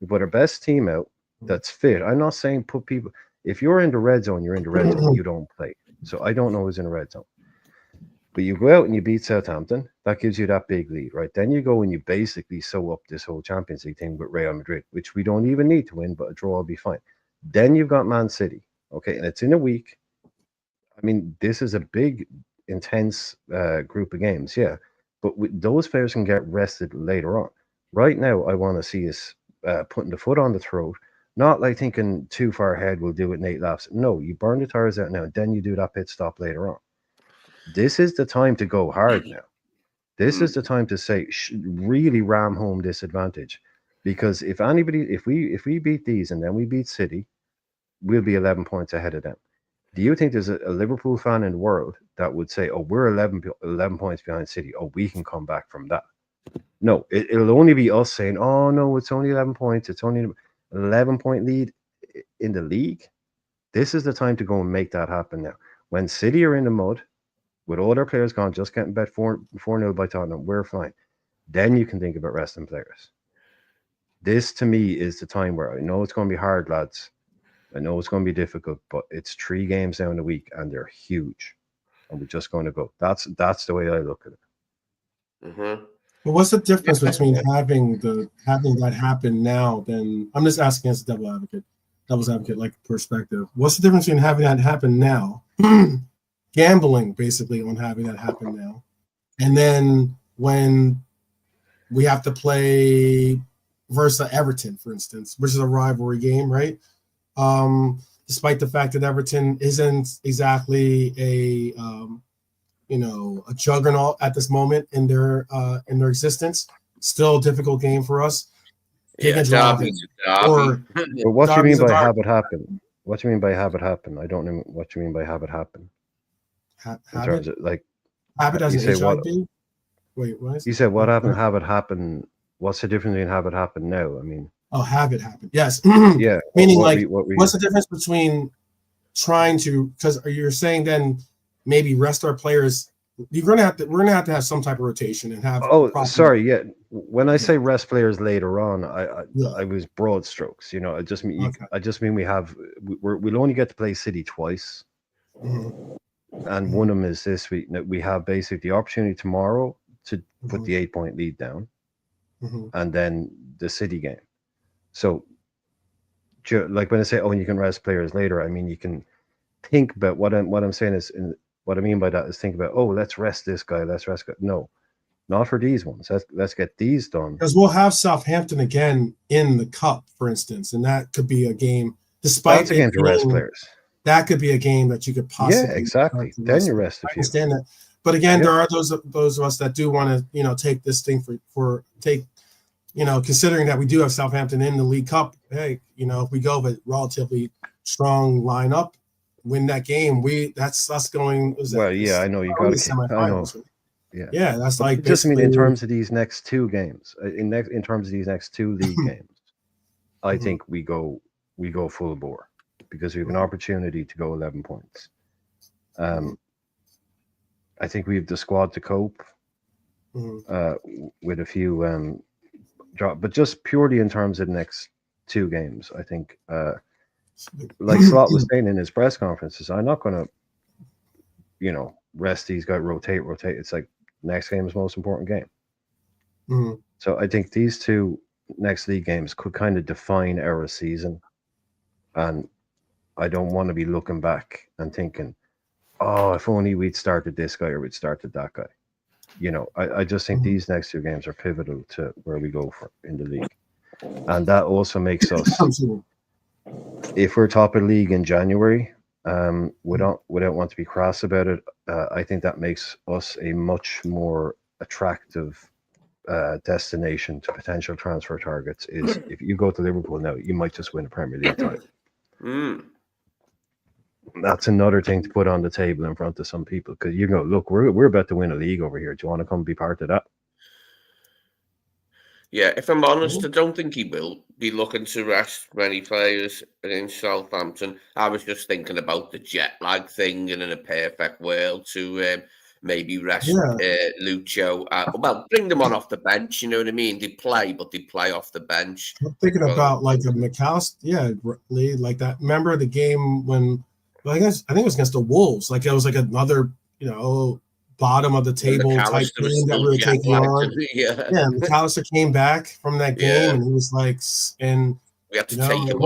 We put our best team out that's fit. I'm not saying put people, if you're in the red zone, you're in the red zone, you don't play. So I don't know who's in the red zone. But you go out and you beat Southampton, that gives you that big lead, right? Then you go and you basically sew up this whole Champions League thing with Real Madrid, which we don't even need to win, but a draw will be fine. Then you've got Man City, okay? And it's in a week. I mean, this is a big, intense group of games, yeah. But those players can get rested later on. Right now, I want to see us putting the foot on the throat, not like thinking too far ahead, we'll do it in 8 laps. No, you burn the tires out now, and then you do that pit stop later on. This is the time to go hard now. This is the time to say, really ram home this advantage. Because if we beat these and then we beat City, we'll be 11 points ahead of them. Do you think there's a Liverpool fan in the world that would say, we're 11 points behind City. We can come back from that? No, it'll only be us saying, no, it's only 11 points. It's only an 11-point lead in the league. This is the time to go and make that happen now. When City are in the mud, with all their players gone, just getting bet 4-0 by Tottenham, we're fine. Then you can think about resting players. This, to me, is the time where I know it's going to be hard, lads. I know it's going to be difficult, but it's 3 games down a week, and they're huge. And we're just going to go. That's the way I look at it. Mm-hmm. Well, what's the difference between having that happen now than, I'm just asking as a devil's advocate like perspective. What's the difference between having that happen now? Gambling basically on having that happen now, and then when we have to play versus Everton, for instance, which is a rivalry game, right? Despite the fact that Everton isn't exactly a juggernaut at this moment in their existence, still a difficult game for us. Yeah, but what do you mean by have it happen? What do you mean by have it happen? I don't know what you mean by have it happen. In terms of like habit as an HID? Wait, what? You said what happened? Have it happen. What's the difference between have it happen now? I mean, have it happen. Yes. Yeah. Meaning, what's the difference between trying to? Because you're saying then maybe rest our players we're gonna have to have some type of rotation and have. Oh, sorry. Yeah, when I say rest players later on, I was broad strokes. I just mean we'll only get to play City twice, and one of them is this week. We have basically the opportunity tomorrow to put the 8-point lead down, and then the City game. So, like when I say, you can rest players later, I mean you can think about what I'm saying is. What I mean by that is think about, let's rest this guy, let's rest. No, not for these ones. Let's get these done. Because we'll have Southampton again in the cup, for instance, and that could be a game. Despite that's again to rest players. That could be a game that you could possibly. Yeah, exactly. Then you rest a few. I understand that, but again, there are those of us that do want to, take this thing considering that we do have Southampton in the League Cup. Hey, if we go with relatively strong lineup, win that game, that's us going. I know you got to. I know. Yeah, that's like. Just mean in terms of these next two games, in terms of these next two league games, I think we go full bore because we have an opportunity to go 11 points. I think we have the squad to cope with a few drop, but just purely in terms of the next two games, I think. Like Slot was saying in his press conferences, I'm not going to, rest these guys, rotate. It's like next game is the most important game. So I think these two next league games could kind of define our season. And I don't want to be looking back and thinking, if only we'd started this guy or we'd started that guy. I just think these next two games are pivotal to where we go in the league. And that also makes us... If we're top of the league in January, we don't want to be crass about it. I think that makes us a much more attractive destination to potential transfer targets. Is if you go to Liverpool now, you might just win a Premier League title. That's another thing to put on the table in front of some people because look, we're about to win a league over here. Do you want to come be part of that? Yeah, if I'm honest, I don't think he will be looking to rest many players in Southampton. I was just thinking about the jet lag thing and in a perfect world to maybe rest Lucho. Bring them on off the bench, you know what I mean? They play, but they play off the bench. I'm thinking about like a McAllister, Lee, like that. Remember the game when, I think it was against the Wolves. Like it was like another, bottom of the table type game that we were taking on. McAllister came back from that game and he was like, and we had to take him it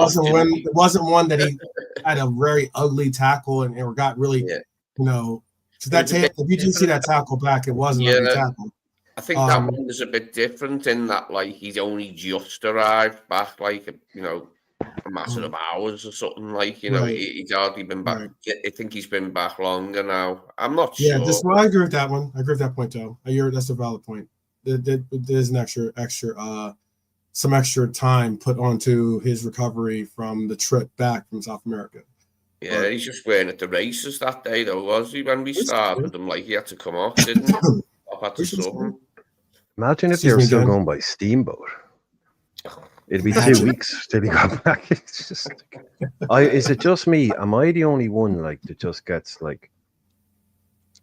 wasn't one that he had a very ugly tackle and got really, because if you didn't see that tackle back, it wasn't an ugly tackle. I think that one is a bit different in that, like, he's only just arrived back, like, a matter of hours or something, like, he's hardly been back. Right. I think he's been back longer now. I'm not sure. Yeah, I agree with that one. I agree with that point, Joe. That's a valid point. There's an some extra time put onto his recovery from the trip back from South America. Yeah, he's just wearing at the races that day, though, was he? When we started him, like, he had to come off, didn't he? Had to sub him. Imagine if they were still going by steamboat. It'd be 2 weeks till he got back. It's just, is it just me? Am I the only one like that just gets like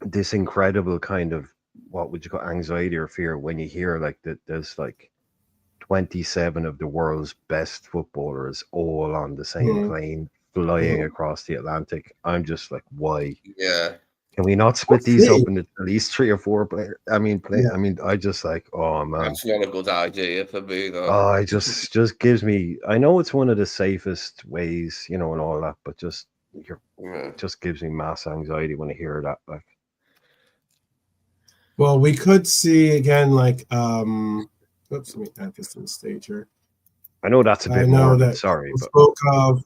this incredible kind of what would you call anxiety or fear when you hear like that there's like 27 of the world's best footballers all on the same plane flying across the Atlantic? I'm just like, why? Yeah. Can we not split these up into at least 3 or 4 players? I mean, I just like, oh man, that's not a good idea for me, though. Oh, it just gives me. I know it's one of the safest ways, and all that, but it just gives me mass anxiety when I hear that. Like, well, we could see again, like, oops, let me add this to the stage here. I know that's a bit more. Sorry, but spoke of.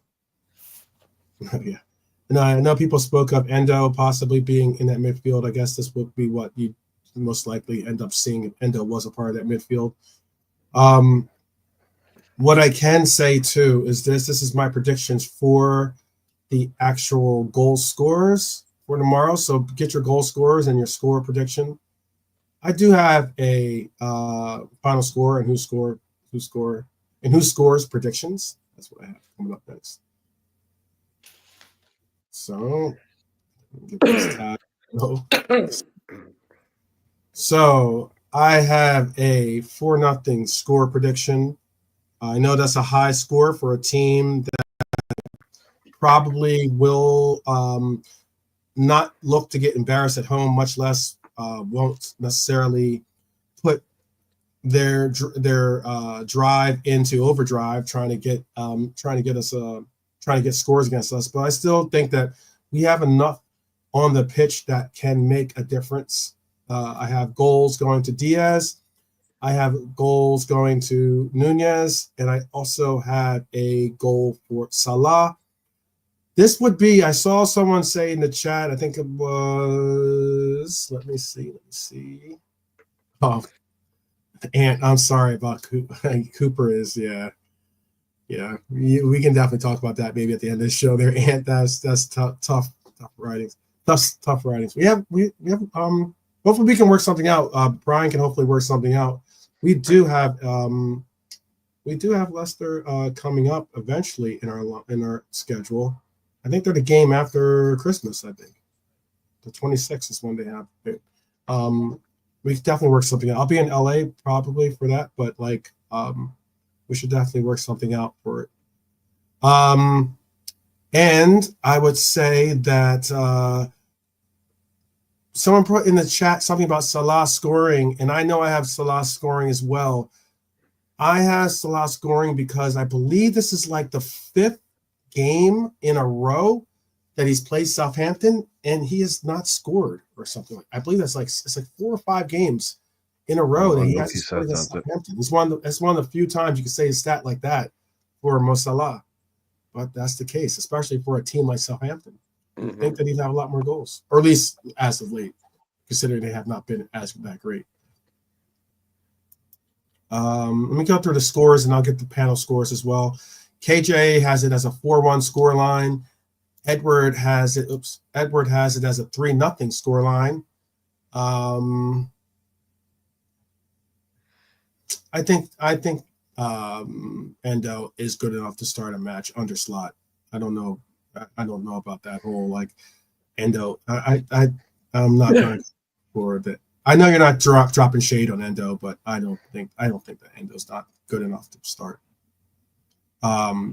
Yeah. No, I know people spoke of Endo possibly being in that midfield. I guess this would be what you'd most likely end up seeing if Endo was a part of that midfield. What I can say, too, is this is my predictions for the actual goal scorers for tomorrow. So get your goal scorers and your score prediction. I do have a final score and who scores predictions. That's what I have coming up next. So, get this tab. So I have a 4-0 score prediction. I know that's a high score for a team that probably will not look to get embarrassed at home, much less won't necessarily put their drive into overdrive, trying to get scores against us. But I still think that we have enough on the pitch that can make a difference. I have goals going to Diaz. I have goals going to Nunez, and I also have a goal for Salah. This would be, I saw someone say in the chat, I think it was, let me see. Oh, and I'm sorry about Cooper is, yeah. We can definitely talk about that maybe at the end of the show there. And that's tough writings. Tough writings. We have hopefully we can work something out. Brian can hopefully work something out. We do have Leicester coming up eventually in our schedule. I think they're the game after Christmas. I think the 26th is when they have it. We can definitely work something out. I'll be in LA probably for that, but we should definitely work something out for it. And I would say that someone put in the chat something about Salah scoring, and I know I have Salah scoring as well. I have Salah scoring because I believe this is like the 5th game in a row that he's played Southampton, and he has not scored or something. I believe it's like 4 or 5 games in a row that he hasn't scored against Southampton. It's one of the few times you can say a stat like that for Mo Salah, but that's the case, especially for a team like Southampton. I think that he'd have a lot more goals, or at least as of late, considering they have not been as that great. Let me go through the scores, and I'll get the panel scores as well. KJ has it as a 4-1 score line. Edward has it as a 3-0 score line. I think Endo is good enough to start a match under Slot. I don't know about that whole Endo. I'm not going for that. I know you're not dropping shade on Endo, but I don't think that Endo's not good enough to start.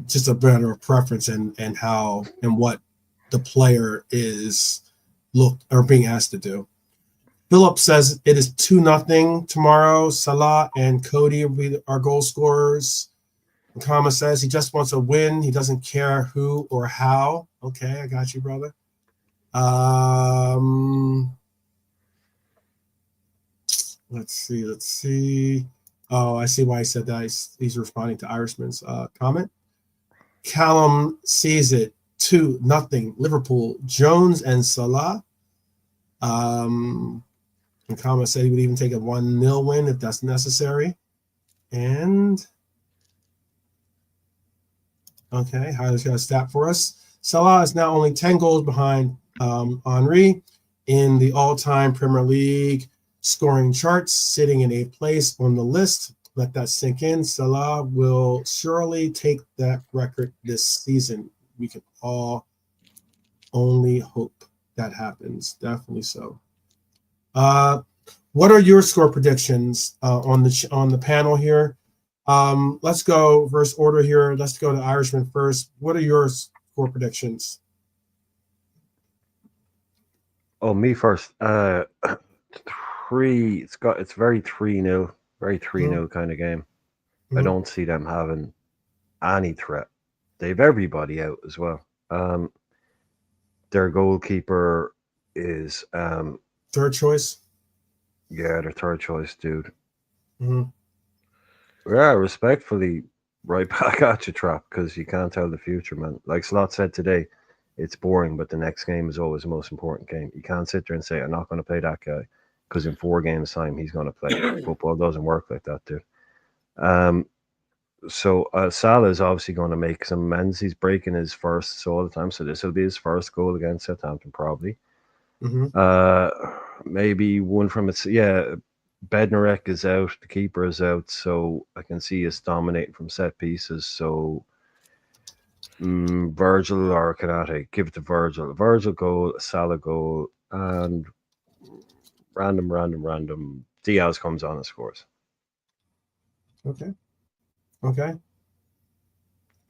Just a matter of preference and how and what the player is being asked to do. Philip says it is 2-0 tomorrow. Salah and Cody will be our goal scorers. And Kama says he just wants a win. He doesn't care who or how. Okay, I got you, brother. Let's see. Oh, I see why he said that. He's responding to Irishman's comment. Callum sees it 2-0 Liverpool. Jones and Salah. And Kama said he would even take a 1-0 win if that's necessary. And okay, Hyler's got a stat for us. Salah is now only 10 goals behind Henry in the all-time Premier League scoring charts, sitting in 8th place on the list. Let that sink in. Salah will surely take that record this season. We can all only hope that happens. Definitely so. What are your score predictions on the panel here? Let's go reverse order here. Let's go to Irishman first. What are your score predictions? Oh, me first. 3. It's very 3-0, very 3-0 kind of game. I don't see them having any threat. They've everybody out as well. Their goalkeeper is third choice. Yeah, their third choice, dude. Mm-hmm. Yeah, respectfully, right back at you, Trap, because you can't tell the future, man. Like Slot said today, it's boring, but the next game is always the most important game. You can't sit there and say, I'm not going to play that guy, because in 4 games' time, he's going to play. Football doesn't work like that, dude. So Salah is obviously going to make some amends. He's breaking his firsts all the time, so this will be his first goal against Southampton, probably. Maybe one from its Bednarek is out, the keeper is out, so I can see us dominating from set pieces. So Virgil or Kanate, give it to Virgil. Virgil goal, Salah goal, and Random. Diaz comes on and scores. Okay.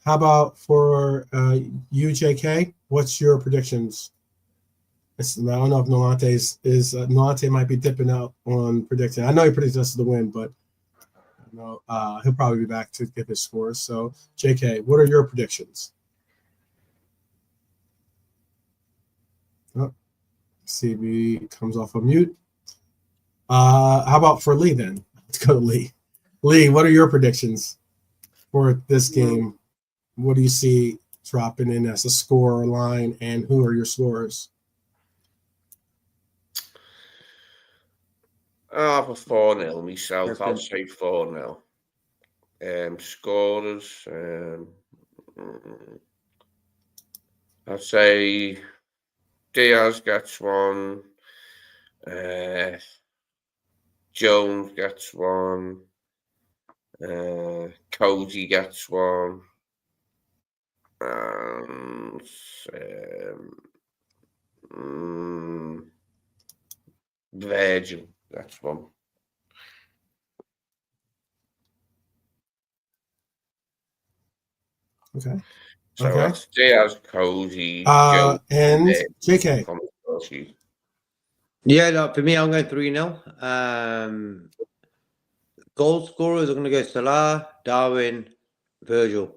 How about for UJK? What's your predictions? I don't know if Nolante might be dipping out on predicting. I know he predicts us to win, but he'll probably be back to give his scores. So, JK, what are your predictions? Oh, CB comes off of mute. How about for Lee then? Let's go to Lee. Lee, what are your predictions for this game? What do you see dropping in as a score line, and who are your scorers? For 4-0 myself. I'll say 4-0. Scorers. I'll say Diaz gets one. Jones gets one. Cody gets one. And Virgil gets one. Okay. So okay. that's Diaz, Cody, Joe, and JK. Yeah, no, for me, I'm going 3-0. Goal scorers are going to go Salah, Darwin, Virgil.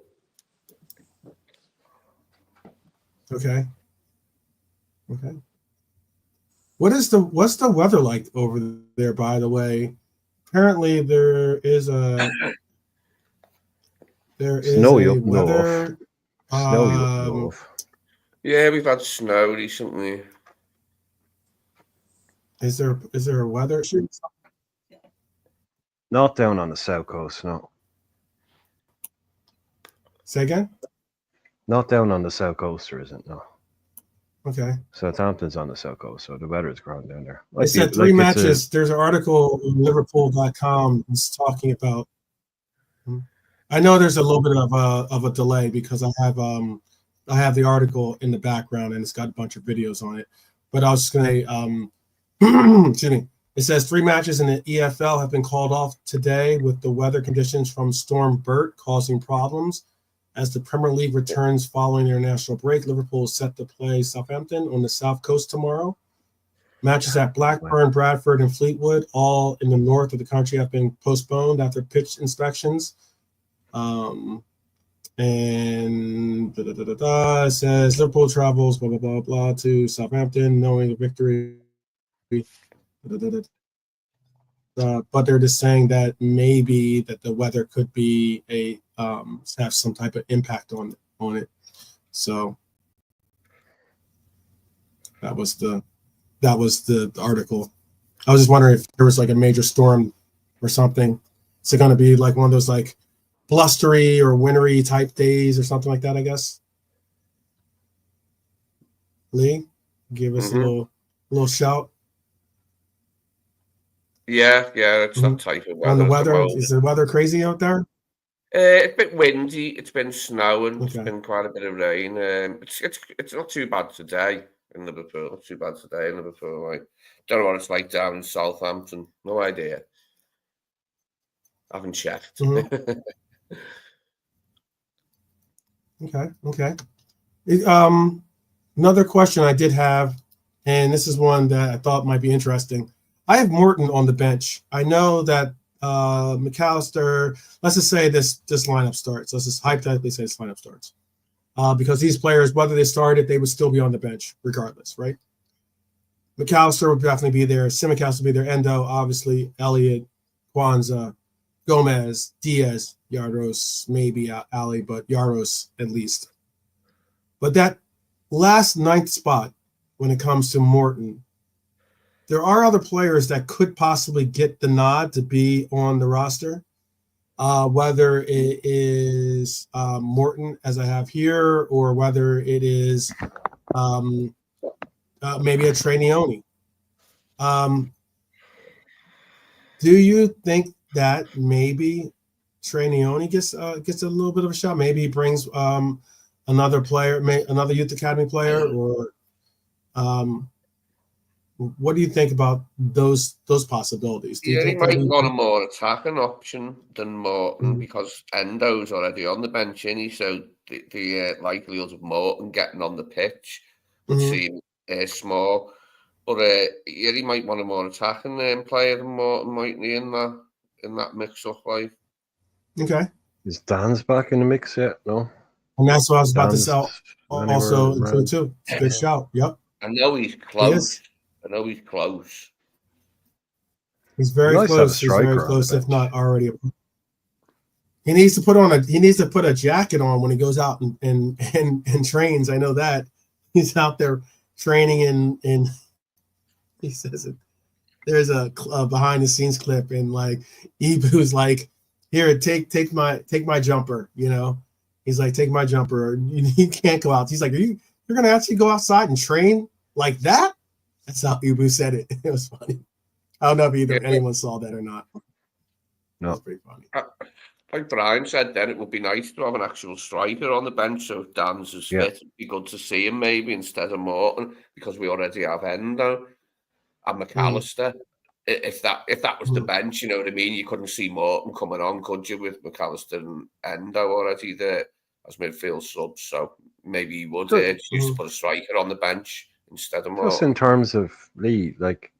Okay. What's the weather like over there, by the way? Apparently there is Snowy a up weather Snowy up north. Yeah, we've had snow recently. Is there a weather issue? Not down on the south coast, no. Say again? Not down on the south coast, there isn't, no. Okay. Southampton's on the south coast, so the weather is ground down there. It said three matches. There's an article on Liverpool.com that's talking about. I know there's a little bit of a delay because I have the article in the background and it's got a bunch of videos on it. But I was just gonna excuse me. It says 3 matches in the EFL have been called off today with the weather conditions from Storm Bert causing problems. As the Premier League returns following the international break, Liverpool is set to play Southampton on the South Coast tomorrow. Matches at Blackburn, Bradford, and Fleetwood, all in the north of the country, have been postponed after pitch inspections. And it says Liverpool travels blah blah blah blah to Southampton, knowing the victory. But they're just saying that maybe that the weather could be have some type of impact on it. So that was the article. I was just wondering if there was like a major storm or something. Is it going to be like one of those like blustery or wintry type days or something like that? I guess. Lee, give us a little shout. Yeah, it's that type of weather. On the weather, is the weather crazy out there? It's a bit windy. It's been snowing. Okay. It's been quite a bit of rain. It's not too bad today in Liverpool. Not too bad today in Liverpool. Like, don't know what it's like down in Southampton. No idea. I haven't checked. Okay. Another question I did have, and this is one that I thought might be interesting. I have Morton on the bench. I know that McAllister, let's just say this lineup starts. Let's just hypothetically say this lineup starts. Because these players, whether they started, they would still be on the bench regardless, right? McAllister would definitely be there. Simicast would be there. Endo, obviously. Elliott, Kwanzaa, Gomez, Diaz, Yaros, maybe Ali, but Yaros at least. But that last 9th spot, when it comes to Morton, there are other players that could possibly get the nod to be on the roster, whether it is Morton, as I have here, or whether it is maybe a Trenioni. Do you think that maybe Trenioni gets a little bit of a shot? Maybe he brings another player, another youth academy player, or What do you think about those possibilities? Do you Yeah, he think that might want a more attacking option than Morton because Endo's already on the bench, isn't he? So the likelihood of Morton getting on the pitch would seem small. But yeah, he might want a more attacking player than Morton, mightn't he, in that mix-up, like. Okay. Is Dan's back in the mix yet? No. And that's what I was about to Dan's say. Also, anywhere too. It's a good shout. Yep. I know he's close. He's very nice to have a close. He's very striker on the close, if bench. not already. He needs to put a jacket on when he goes out and trains. I know that. He's out there training in he says it. There's a behind the scenes clip, and like Ibu's like, here, take my jumper, you know. He's like, take my jumper. You can't go out. He's like, you're gonna actually go outside and train like that? That's how Ibu said it. It was funny. I don't know if anyone saw that or not. No, that's pretty funny. Like Brian said, then it would be nice to have an actual striker on the bench. So if Dan's is fit, it'd be good to see him maybe instead of Morton, because we already have Endo and McAllister. If that was the bench, you know what I mean? You couldn't see Morton coming on, could you, with McAllister and Endo already there as midfield subs? So maybe he would choose to put a striker on the bench instead of Morton. Just in terms of Lee, look,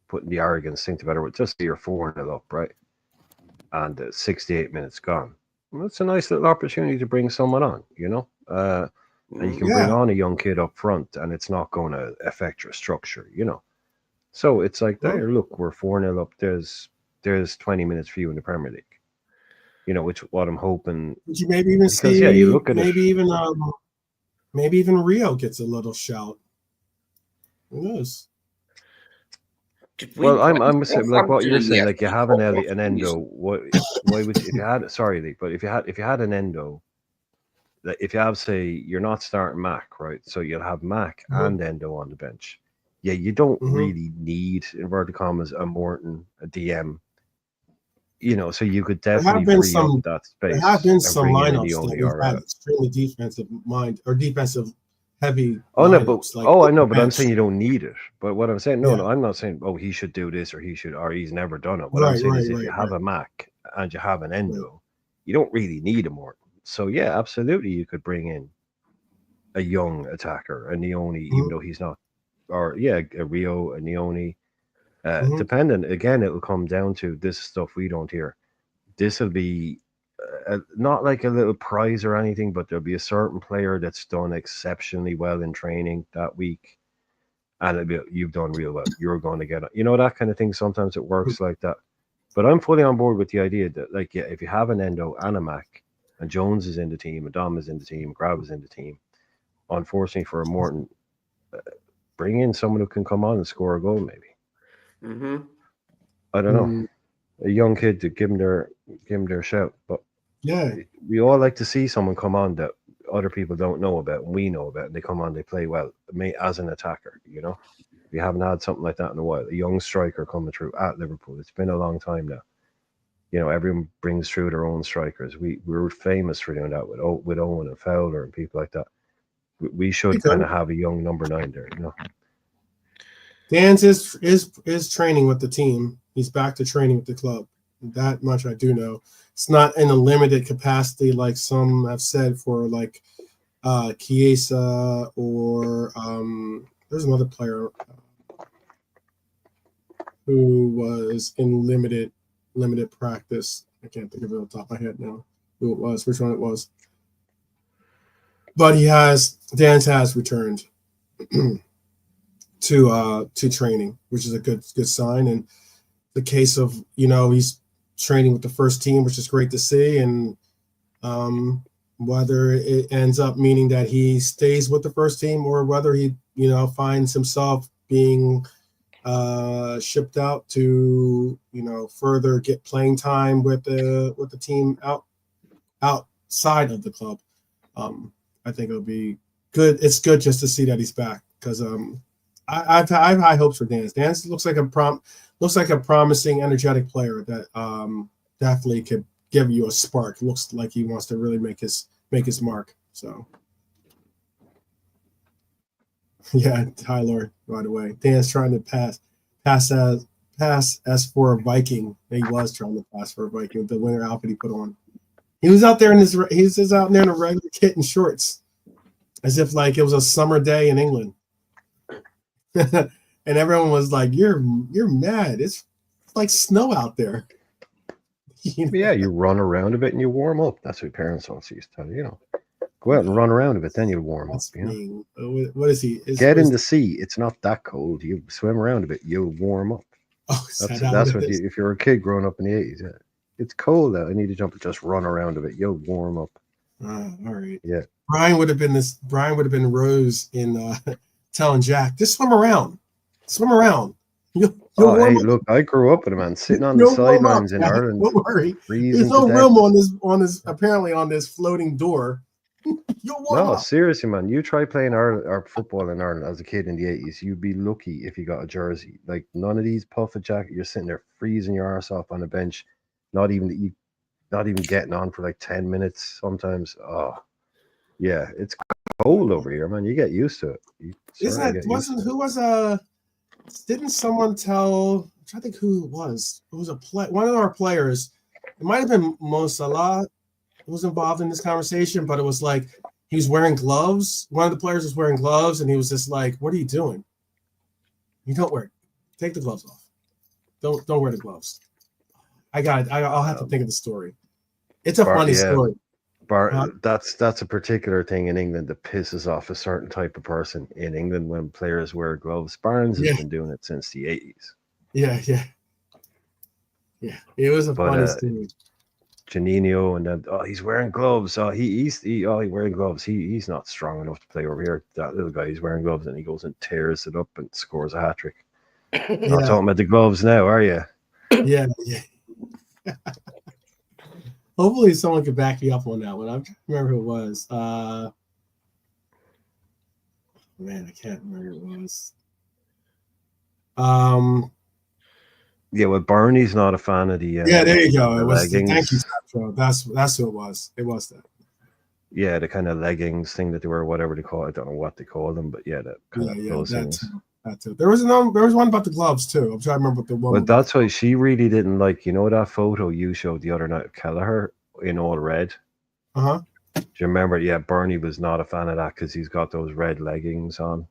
putting the arrogance thing to better with, just you're 4-0 up, right? And 68 minutes gone. Well, it's a nice little opportunity to bring someone on, you know? And you can bring on a young kid up front, and it's not going to affect your structure, you know. So it's like, there, look, we're 4-0 up. There's 20 minutes for you in the Premier League, you know, which what I'm hoping. Would you maybe even see? Yeah, you look at maybe even Rio gets a little shout. Who knows? Well, I'm saying, like what you're saying, like you have an Endo. Why would if you had? Sorry, Lee, but if you had an Endo. If you have, say, you're not starting Mac, right? So you'll have Mac and Endo on the bench. Yeah, you don't really need, inverted commas, a Morton, a DM. You know, so you could definitely free up that space. There have been some lineups that we've had extremely defensive heavy. Oh no, but I know, but I'm bench. saying you don't need it. But what I'm saying, no, I'm not saying, he should do this or he's never done it. What I'm saying is, if you have a Mac and you have an Endo, you don't really need a Morton. So yeah, absolutely, you could bring in a young attacker, a Neone, even though he's not, or a Rio, a Neone. Dependent, again, it will come down to this stuff we don't hear. This will be not like a little prize or anything, but there'll be a certain player that's done exceptionally well in training that week, and it'll be, you've done real well. You're going to get it. You know, that kind of thing. Sometimes it works like that. But I'm fully on board with the idea that, like, if you have an Endo and a Mac, and Jones is in the team, and Dom is in the team, Grab is in the team. Unfortunately for a Morton, bring in someone who can come on and score a goal, maybe. I don't know. A young kid to give him their shout. But we all like to see someone come on that other people don't know about, and we know about, and they come on, they play well as an attacker, you know. We haven't had something like that in a while. A young striker coming through at Liverpool. It's been a long time now. You know, everyone brings through their own strikers. We were famous for doing that with Owen and Fowler and people like that. We should kind of have a young number 9 there, you know. Dan's is training with the team. He's back to training with the club. That much I do know. It's not in a limited capacity like some have said for like Chiesa or there's another player who was in limited practice. I can't think of it on the top of my head now who it was, which one it was. But Dan has returned to training, which is a good sign. And the case of, you know, he's training with the first team, which is great to see. And whether it ends up meaning that he stays with the first team or whether he, you know, finds himself being shipped out to, you know, further get playing time with the team outside of the club. I think it'll be good. It's good just to see that he's back because I have high hopes for Dan. Dan looks like a promising, energetic player that definitely could give you a spark. Looks like he wants to really make his mark. So Yeah, Tyler, right away. Dan's trying to pass as for a Viking. He was trying to pass for a Viking with the winter outfit he put on. He was out there in he's out there in a regular kit and shorts, as if like it was a summer day in England. And everyone was like, "You're mad. It's like snow out there." Yeah, you run around a bit and you warm up. That's what parents also used to tell you. Go out and run around a bit, then you warm up. What is he? Get in the sea. It's not that cold. You swim around a bit, you'll warm up. Oh, that's what if you're a kid growing up in the 80s. Yeah. It's cold out. I need to jump and just run around a bit. You'll warm up. All right. Yeah. Brian would have been Rose in telling Jack, just swim around. Swim around. You'll hey, look, I grew up with a man sitting on the sidelines in Ireland. Don't worry. There's no room on this floating door. You'll warm up. Seriously, man. You try playing football in Ireland as a kid in the 80s. You'd be lucky if you got a jersey. Like none of these puffer jacket. You're sitting there freezing your arse off on a bench. Not even getting on for like 10 minutes sometimes. Oh, yeah, it's cold over here, man. You get used to it. Didn't someone tell? I'm trying to think who it was. It was one of our players. It might have been Mo Salah who was involved in this conversation, but it was like he was wearing gloves. One of the players was wearing gloves, and he was just like, "What are you doing? You don't wear. Take the gloves off. Don't wear the gloves." I got it. I'll have to think of the story. It's a funny story. That's a particular thing in England that pisses off a certain type of person in England when players wear gloves. Barnes has been doing it since the 80s. Yeah. It was a funny story. Janino and then he's wearing gloves. He's wearing gloves. He's not strong enough to play over here. That little guy, he's wearing gloves and he goes and tears it up and scores a hat trick. Not talking about the gloves now, are you? Yeah. Hopefully someone could back me up on that one. I'm trying to remember who it was. Man, I can't remember who it was. Yeah, well, Barney's not a fan of the. Yeah, there you go. It was the thank you show. That's who it was. It was that. Yeah, the kind of leggings thing that they wear, whatever they call it. I don't know what they call them, but yeah, that kind of those things. That too. There was one about the gloves too. I'm trying to remember what the one. But that's why she really didn't like. You know that photo you showed the other night of Kelleher in all red. Do you remember? Yeah, Bernie was not a fan of that because he's got those red leggings on.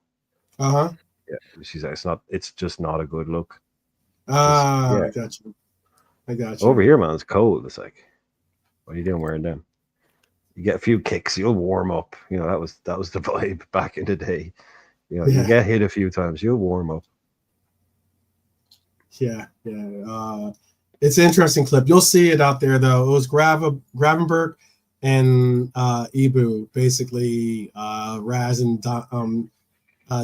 Yeah, she's like, it's just not a good look. I got you. Over here, man, it's cold. It's like, what are you doing wearing them? You get a few kicks, you'll warm up. You know, that was the vibe back in the day. You know, you get hit a few times, you'll warm up. Yeah. It's an interesting clip. You'll see it out there, though. It was Gravenberg and Ibu basically razzing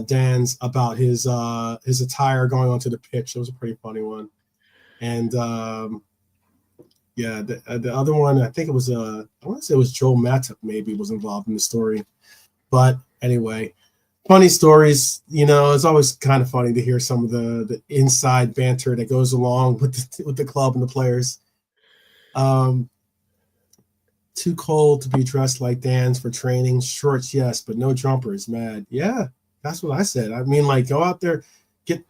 Dan's about his attire going onto the pitch. It was a pretty funny one. And the other one, I think it was I want to say it was Joel Matip maybe was involved in the story. But anyway, funny stories. You know, it's always kind of funny to hear some of the inside banter that goes along with the club and the players. Too cold to be dressed like Dan's for training. Shorts, yes, but no jumpers. Mad. Yeah, that's what I said. I mean, like, go out there,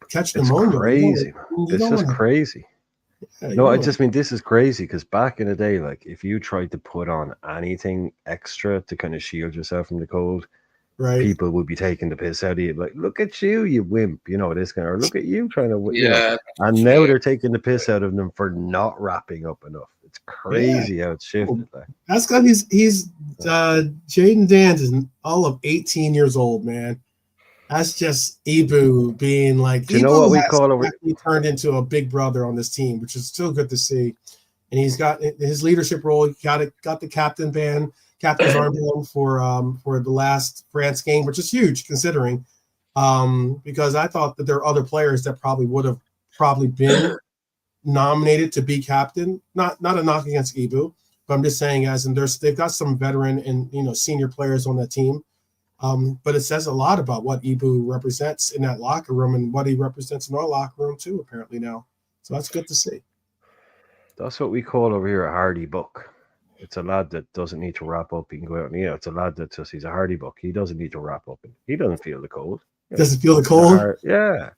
catch pneumonia. It's crazy. This is crazy. Yeah, no, I just mean this is crazy because back in the day, like if you tried to put on anything extra to kind of shield yourself from the cold, people would be taking the piss out of you. Like, look at you wimp, you know, this kind of, or look at you trying to, you know. And now they're taking the piss out of them for not wrapping up enough. It's crazy how it's shifted. Like. That's because he's Jaden Dan's is all of 18 years old, man. That's just Ibu being like. Do you know what we call over? He turned into a big brother on this team, which is still good to see. And he's got his leadership role. He got the captain's armband for the last France game, which is huge considering. Because I thought that there are other players that would have been nominated to be captain. Not a knock against Ibu, but I'm just saying they've got some veteran and senior players on that team. But it says a lot about what Ibu represents in that locker room and what he represents in our locker room too, apparently now. So that's good to see. That's what we call over here a hardy buck. It's a lad that doesn't need to wrap up. He can go out and, it's a lad that he's a hardy buck. He doesn't need to wrap up. He doesn't feel the cold. Does it feel the cold? Yeah.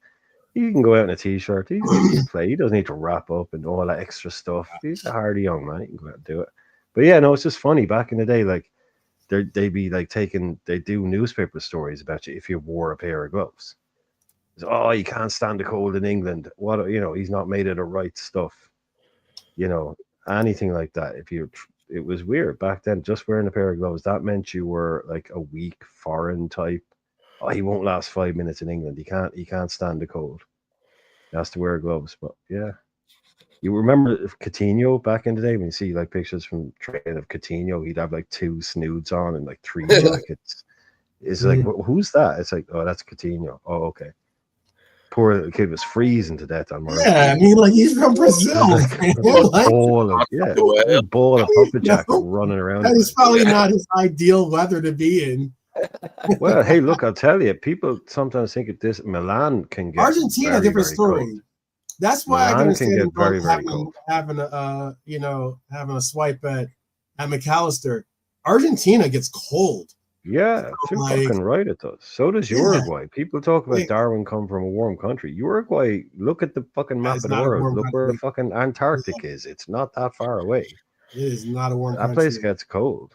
He can go out in a t-shirt. He can play. He doesn't need to wrap up and all that extra stuff. He's a hardy young man. He can go out and do it. But yeah, no, it's just funny. Back in the day, like they be like they do newspaper stories about you if you wore a pair of gloves. So, oh, you can't stand the cold in England. What, he's not made of the right stuff. Anything like that. It was weird back then. Just wearing a pair of gloves, that meant you were like a weak foreign type. Oh, he won't last 5 minutes in England. He can't stand the cold. He has to wear gloves. But yeah, you remember Coutinho back in the day when you see like pictures from training of Coutinho, he'd have like 2 snoods on and like 3 jackets. It's like, who's that? It's like, oh, that's Coutinho. Oh, okay. Poor little kid was freezing to death on Murray. Yeah, I mean, like he's from Brazil. Ball of puppet jacket running around. That is probably not his ideal weather to be in. Well, hey, look, I'll tell you, people sometimes think that this Milan can get Argentina, very, different very story. cold. That's why Milan I can understand get very, very cold. having a swipe at McAllister. Argentina gets cold. Yeah, too fucking right it does. So does Uruguay. People talk about Darwin come from a warm country. Uruguay, look at the fucking map of the world. Look where the fucking Antarctic is. It's not that far away. It is not a warm that country. Place gets cold.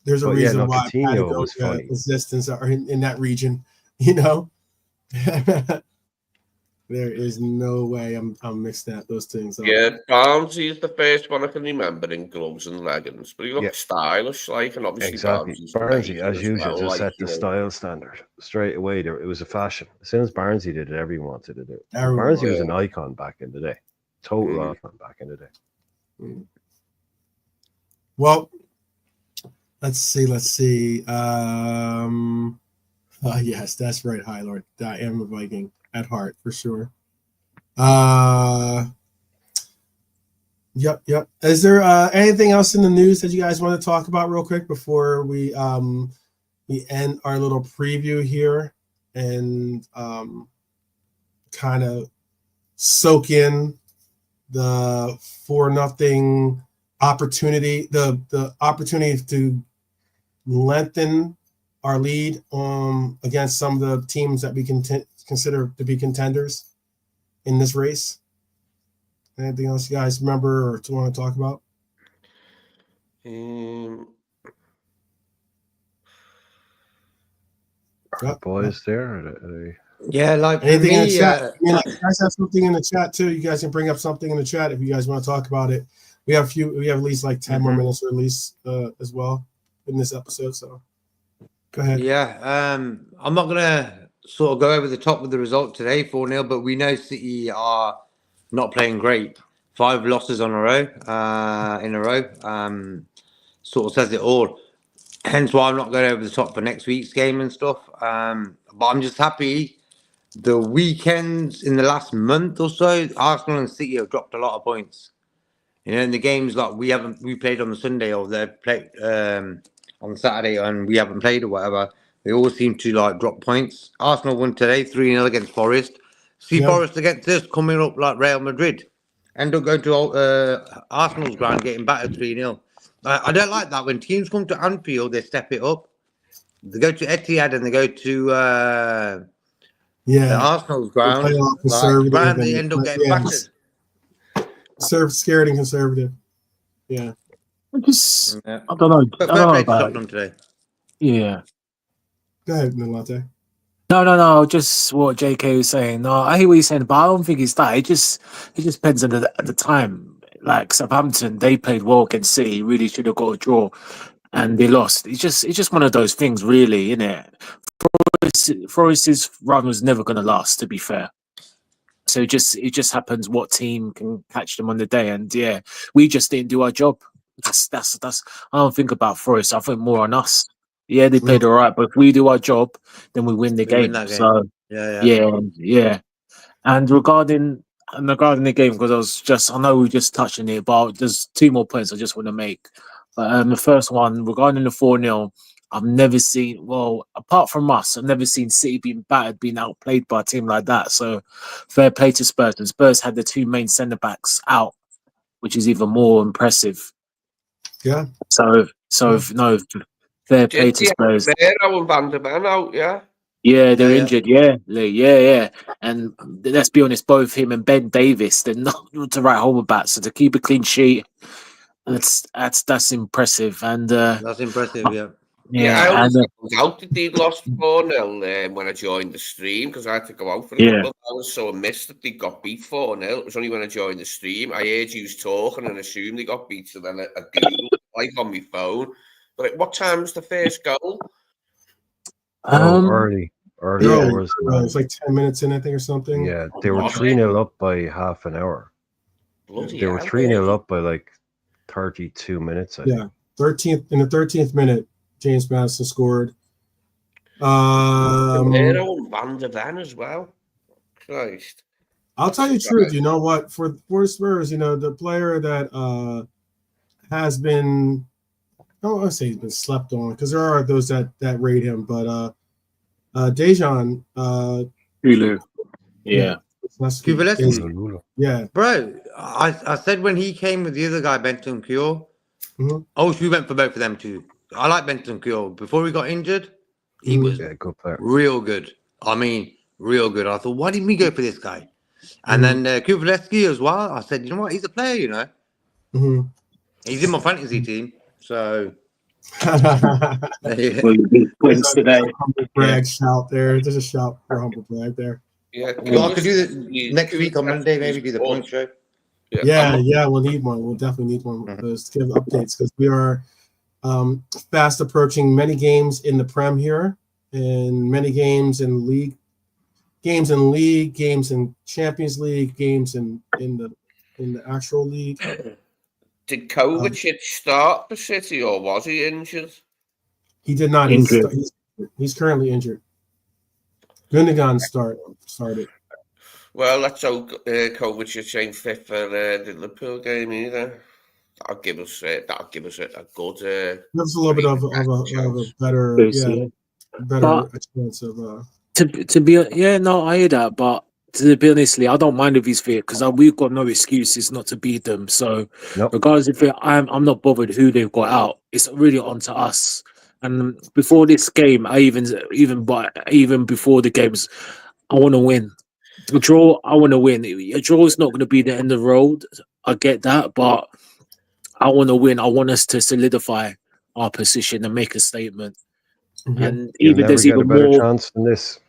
There's a reason why Coutinho was funny. Resistance are in that region, There is no way I'm mixing those things up. Yeah, Barnsley is the first one I can remember in gloves and leggings, but he looks stylish, like, and obviously Barnsley, as usual, just set the style standard straight away. It was a fashion. As soon as Barnsley did it, everyone wanted to do it. Barnsley was an icon back in the day, total icon back in the day. Well, let's see. Yes, that's right, High Lord. I am a Viking at heart for sure. Yep. Is there anything else in the news that you guys want to talk about real quick before we end our little preview here and kind of soak in the 4-0 opportunity, the opportunity to lengthen our lead against some of the teams that we can consider to be contenders in this race? Anything else you guys remember or want to talk about? Are the boys there? Are they... Yeah, like anything in the chat. You guys have something in the chat too. You guys can bring up something in the chat if you guys want to talk about it. We have at least like 10 more minutes or at least as well in this episode. So go ahead. Yeah, I'm not gonna sort of go over the top with the result today, 4-0, but we know City are not playing great. 5 losses in a row. Sort of says it all. Hence why I'm not going over the top for next week's game and stuff. But I'm just happy the weekends in the last month or so, Arsenal and City have dropped a lot of points. In the games like we played on the Sunday or they played on Saturday and we haven't played or whatever, they all seem to like drop points. Arsenal won today 3-0 against Forest. Forest against us coming up like Real Madrid. End up going to Arsenal's ground getting battered 3-0. I don't like that. When teams come to Anfield, they step it up. They go to Etihad and they go to the Arsenal's ground. They end up getting battered. Scared and conservative. Yeah. I don't know. I don't know about today. Yeah. Go ahead, Latte. No. Just what JK was saying. No, I hear what he's saying, but I don't think it's that. It just depends on at the time. Like Southampton, they played well against City. Really should have got a draw, and they lost. It's just one of those things, really, isn't it? Forest's run was never going to last, to be fair. So it just happens what team can catch them on the day, and yeah, we just didn't do our job. That's. I don't think about Forest. I think more on us. Yeah, they played all right, but if we do our job, then we win the game. So yeah. And regarding the game, because I know we just touched on it, but there's 2 more points I just want to make. But the first one regarding the 4-0, I've never seen, apart from us, I've never seen City being battered, being outplayed by a team like that. So fair play to Spurs. And Spurs had the 2 main centre backs out, which is even more impressive. Yeah. So no, fair play to Spurs. Van der Man out, yeah. Yeah, they're Yeah, yeah. injured. Yeah, yeah. And let's be honest, both him and Ben Davis, they're not to write home about. So to keep a clean sheet, that's impressive. And That's impressive. Yeah. Yeah, I yeah, only and found out that they'd lost 4-0 when I joined the stream because I had to go out for a yeah, couple of hours, so I missed that they got beat 4-0. It was only when I joined the stream. I heard you talking and assumed they got beat, so then I Googled like on my phone. But like, what time was the first goal? Early No, doors. it's like 10 minutes in, I think, or something. Yeah, they were Was it? 3-0 up by half an hour. Bloody They were hell, 3-0 up by like 32 minutes, I think. 13th in the 13th minute, James Madison scored. Romero and Van der Ven as well. Christ. I'll tell you the truth. You know what? For Spurs, the player that has been, I don't want to say he's been slept on because there are those that rate him, but Dejan, Hulu. Yeah. Kuvalevsky. Yeah. Bro, I said when he came with the other guy, Benton Cure. We went for both of them too. I like Benton Cure. Before he got injured, he was good player. real good. I mean, real good. I thought, why didn't we go for this guy? And then Kuvalevsky as well. I said, you know what? He's a player, He's in my fantasy team. So. Humble brag shout there. There's a shout for humble brag there. Yeah, well, I could do the next week on Monday, maybe do the point show. Yeah, we'll need one. We'll definitely need one to give updates because we are fast approaching many games in the Prem here, and many games in league, games in Champions League, games in the actual league. Did Kovacic start for City or was he injured? He did not. He's currently injured. Gundogan started. Well, let's hope Kovacic ain't fit for the Liverpool game either. That'll give us a good. Gives a little bit of a better chance of. To be I hear that, but to be honestly, I don't mind if he's fit because we've got no excuses not to beat them. So regardless if I'm not bothered who they've got out. It's really on to us. And before this game, even before the games, I want to win. A draw, I want to win. A draw is not going to be the end of the road. I get that, but I want to win. I want us to solidify our position and make a statement. Mm-hmm. And even there's even more chance than this.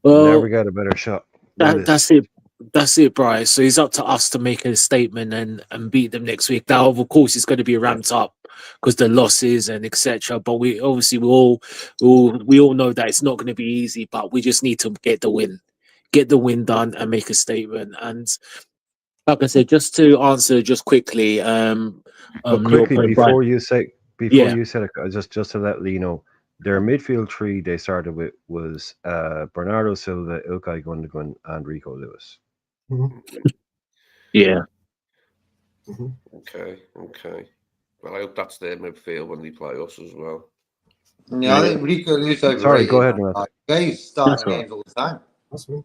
Well, never get a better shot. That's it. That's it, Bryce. So it's up to us to make a statement and beat them next week. Now, of course, it's going to be ramped up because the losses and etc. But we all know that it's not going to be easy. But we just need to get the win done and make a statement. And like I said, just to answer just quickly, quickly before you said it, just to let Lee know, their midfield three they started with was Bernardo Silva, Ilkay Gundogan, and Rico Lewis. Mm-hmm. Yeah. Mm-hmm. Okay. Well, I hope that's their midfield when they play us as well. Yeah, I think Rico Lewis. Sorry, go ahead, Matt. They start games all the time. That's me.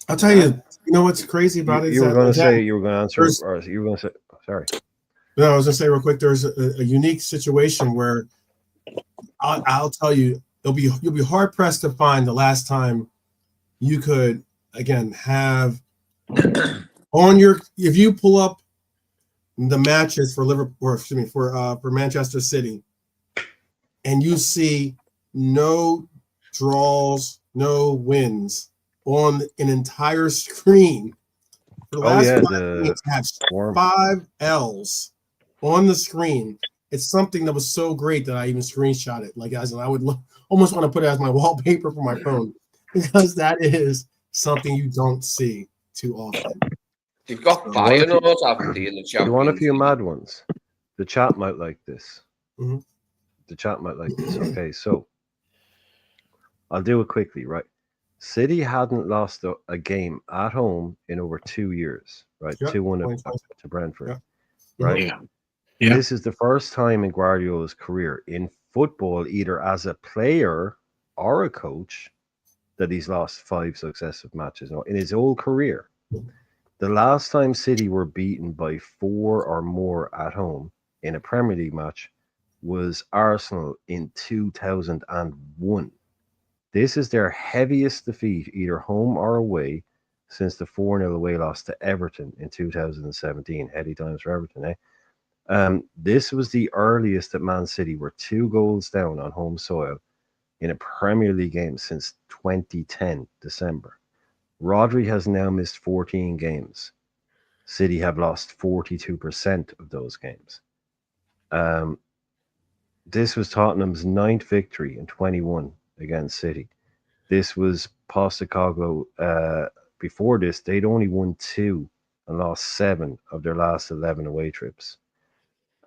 I'll tell you. You know what's crazy about it? You were going to say you were going to answer, or you were going to say. Sorry. No, I was going to say real quick. There's a unique situation where I'll tell you, you'll be hard pressed to find the last time you could again have on your if you pull up the matches for Liverpool, or excuse me, for Manchester City, and you see no draws, no wins on an entire screen. For the last 5 games, have 5 L's on the screen. It's something that was so great that I even screenshot it. Like, as I would almost want to put it as my wallpaper for my phone because that is something you don't see too often. You've got Bayern haven't they, in the Champions? You want a few mad ones? The chat might like this. Mm-hmm. The chat might like this. Okay, so I'll do it quickly, right? City hadn't lost a game at home in over 2 years, right? 2-1 to Brentford, right? Yeah. This is the first time in Guardiola's career in football, either as a player or a coach, that he's lost 5 successive matches in his whole career. The last time City were beaten by 4 or more at home in a Premier League match was Arsenal in 2001. This is their heaviest defeat, either home or away, since the 4-0 away loss to Everton in 2017. Heady times for Everton, eh? This was the earliest that Man City were 2 goals down on home soil in a Premier League game since 2010, December. Rodri has now missed 14 games. City have lost 42% of those games. This was Tottenham's 9th victory in 21 against City. This was Postecoglou. Before this, they'd only won 2 and lost 7 of their last 11 away trips.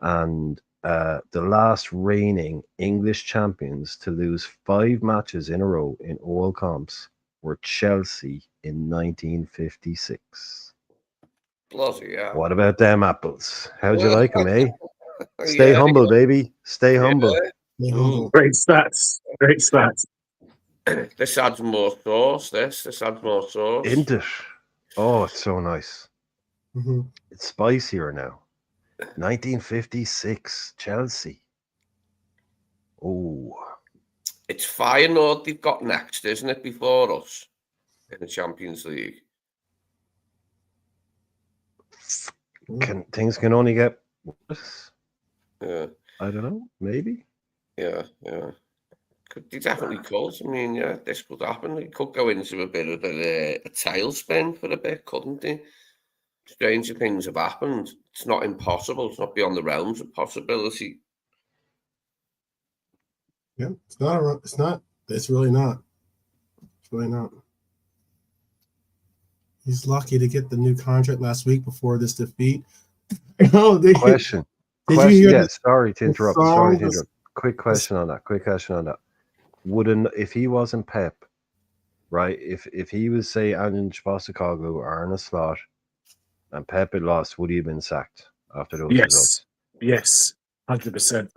And the last reigning English champions to lose 5 matches in a row in all comps were Chelsea in 1956. Bloody hell. What about them apples? How'd you like them, eh? Yeah, Stay humble, baby. Stay humble. Great stats. Great stats. This adds more sauce. This adds more sauce. Isn't it? Oh, it's so nice. Mm-hmm. It's spicier now. 1956, Chelsea. Oh. It's Feyenoord they've got next, isn't it, before us in the Champions League? Things can only get worse. Yeah. I don't know. Maybe. Yeah. They definitely could. I mean, yeah, this could happen. It could go into a bit of a tailspin for a bit, couldn't it? Stranger things have happened. It's not impossible. It's not beyond the realms of possibility. Yeah, it's not. It's not. It's really not. It's really not. He's lucky to get the new contract last week before this defeat. Oh, Question. Did question. you hear Yeah, sorry to interrupt. Quick question on that. If he wasn't Pep, right? If he was, say, Ange Postecoglou or Arne Slot, and Pep had lost, would he have been sacked after those results? Yes. 100%.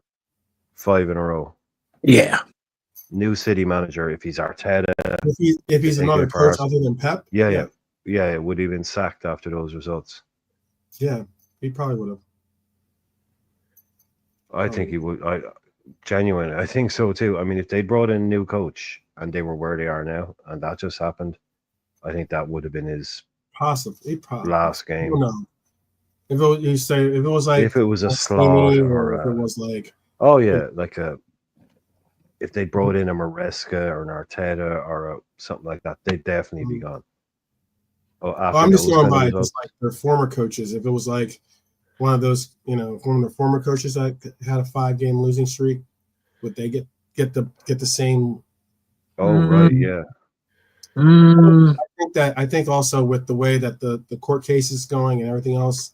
5 in a row. Yeah. New City manager, if he's Arteta. If he's another coach other than Pep. Yeah, would he have been sacked after those results? Yeah, he probably would have. I think he would. I think so too. I mean, if they brought in a new coach and they were where they are now, and that just happened, I think that would have been his possibly last game. I don't know. If it was like a slot or if it was like if they brought in a Maresca or an Arteta or something like that, they'd definitely be gone. I'm just going by just like their former coaches. If it was like one of those, one of their former coaches that had a 5-game losing streak, would they get the same? Oh, right, yeah. I think also with the way that the court case is going and everything else,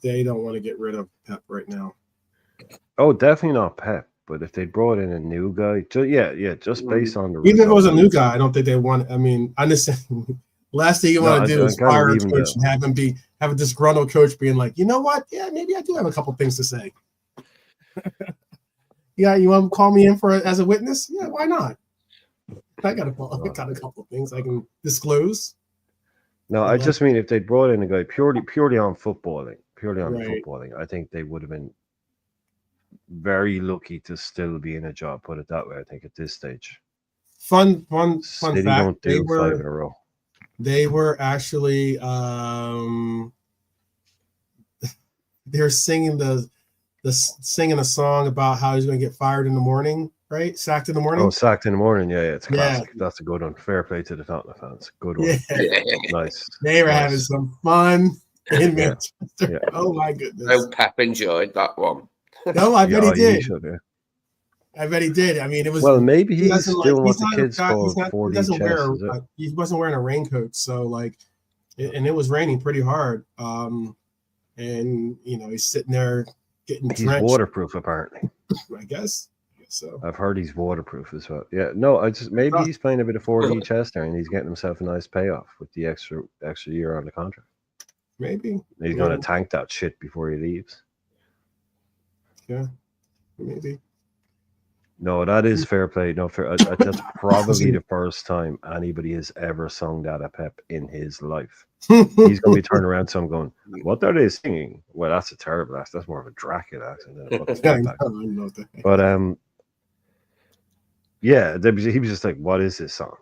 they don't want to get rid of Pep right now. Oh, definitely not Pep. But if they brought in a new guy, just based on the even if it was a new guy, I don't think they want. I mean, I understand. Last thing you want to do is fire a coach and have a disgruntled coach being like, you know what? Yeah, maybe I do have a couple things to say. Yeah, you want to call me in as a witness? Yeah, why not? I got a couple things I can disclose. No, I just mean if they brought in a guy purely on footballing, I think they would have been very lucky to still be in a job. Put it that way. I think at this stage. Fun City fact. Don't do 5 in a row. They were actually they're singing singing a song about how he's going to get fired in the morning, right? Sacked in the morning. Oh, sacked in the morning. Yeah, it's classic. Yeah. That's a good one. Fair play to the Tottenham fans. Good one. Yeah. Nice. They were having some fun in Manchester. Yeah. Oh my goodness. Oh, Pep enjoyed that one. No, I bet he did. Should, yeah. I bet he did. I mean, it was. Well, maybe he's still what the kids call 4D chess. He wasn't wearing a raincoat, so and it was raining pretty hard. And he's sitting there getting drenched. He's waterproof, apparently. I guess so. I've heard he's waterproof as well. Yeah, no, maybe he's playing a bit of 4D chess there, and he's getting himself a nice payoff with the extra year on the contract. Maybe he's going to tank that shit before he leaves. Yeah, maybe. No, that is fair play. No, that's probably the first time anybody has ever sung that at Pep in his life. He's going to be turning around to him going, what are they singing? Well, that's a terrible accent. That's more of a Dracula accent than a fucking Pep accent. But Yeah, he was just like, "What is this song?"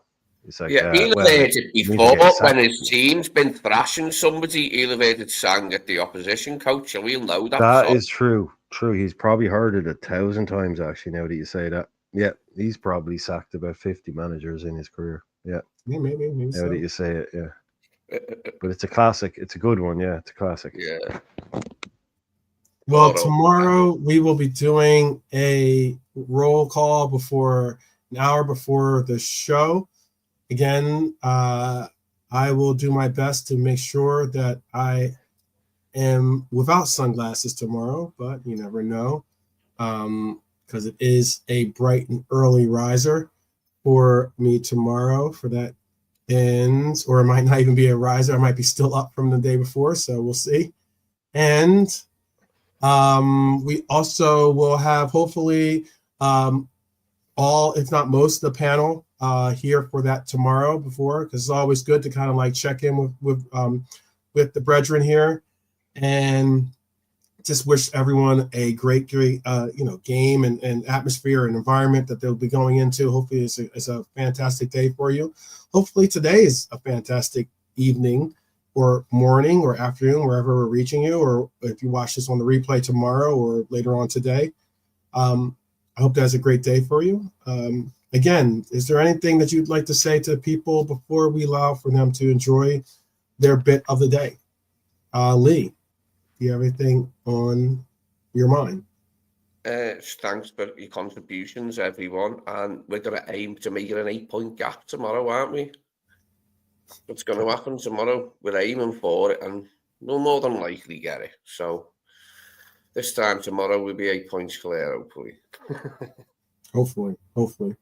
He's like, Yeah, he'll have "Well, heard it it means before you're getting when sacked." his team's been thrashing somebody. He'll have heard it sang at the opposition coach, so we'll know that. That song. is true. True. He's probably heard it 1,000 times, actually, now that you say that. Yeah, he's probably sacked about 50 managers in his career. Yeah. Maybe Now so. that you say it, yeah. But it's a classic. It's a good one, yeah. It's a classic. Yeah. Well, tomorrow we will be doing a roll call an hour before the show. Again, I will do my best to make sure that I am without sunglasses tomorrow, but you never know, because it is a bright and early riser for me tomorrow for that ends, or it might not even be a riser. I might be still up from the day before, so we'll see. And we also will have hopefully all, if not most, of the panel here for that tomorrow before, because it's always good to kind of like check in with the brethren here, and just wish everyone a great game and atmosphere and environment that they'll be going into. Hopefully it's a fantastic day for you. Hopefully today is a fantastic evening or morning or afternoon, wherever we're reaching you, or if you watch this on the replay tomorrow or later on today. I hope that's a great day for you. Again, is there anything that you'd like to say to people before we allow for them to enjoy their bit of the day? Lee, do you have anything on your mind? Thanks for your contributions, everyone. And we're going to aim to make it an 8-point gap tomorrow, aren't we? What's going to happen tomorrow? We're aiming for it, and we'll more than likely get it. So this time tomorrow we'll be 8 points clear, hopefully. Hopefully.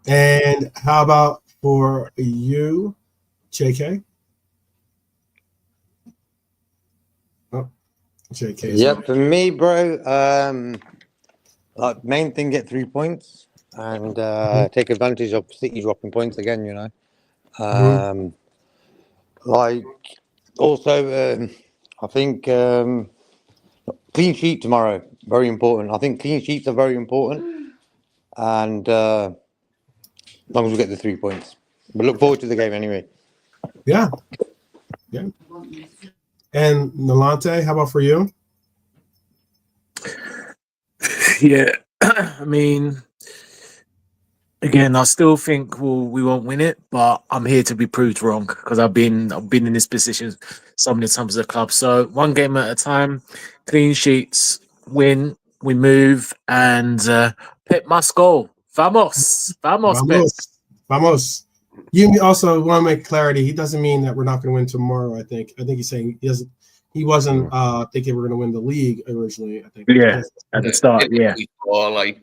And how about for you, JK? Oh, JK. Yeah, for me, bro. Main thing, get 3 points and take advantage of City dropping points again. You know, also, I think clean sheet tomorrow, very important. I think clean sheets are very important, and as long as we get the 3 points, but look forward to the game anyway. Yeah. And Nalante, how about for you? Yeah, I mean, again, I still think we won't win it, but I'm here to be proved wrong because I've been in this position so many times at the club. So one game at a time, clean sheets, win, we move, and Pep must go. Vamos, Pep. Vamos. You also want to make clarity. He doesn't mean that we're not going to win tomorrow. I think he's saying he doesn't. He wasn't thinking we're going to win the league originally. I think. Yeah, at the start. Yeah.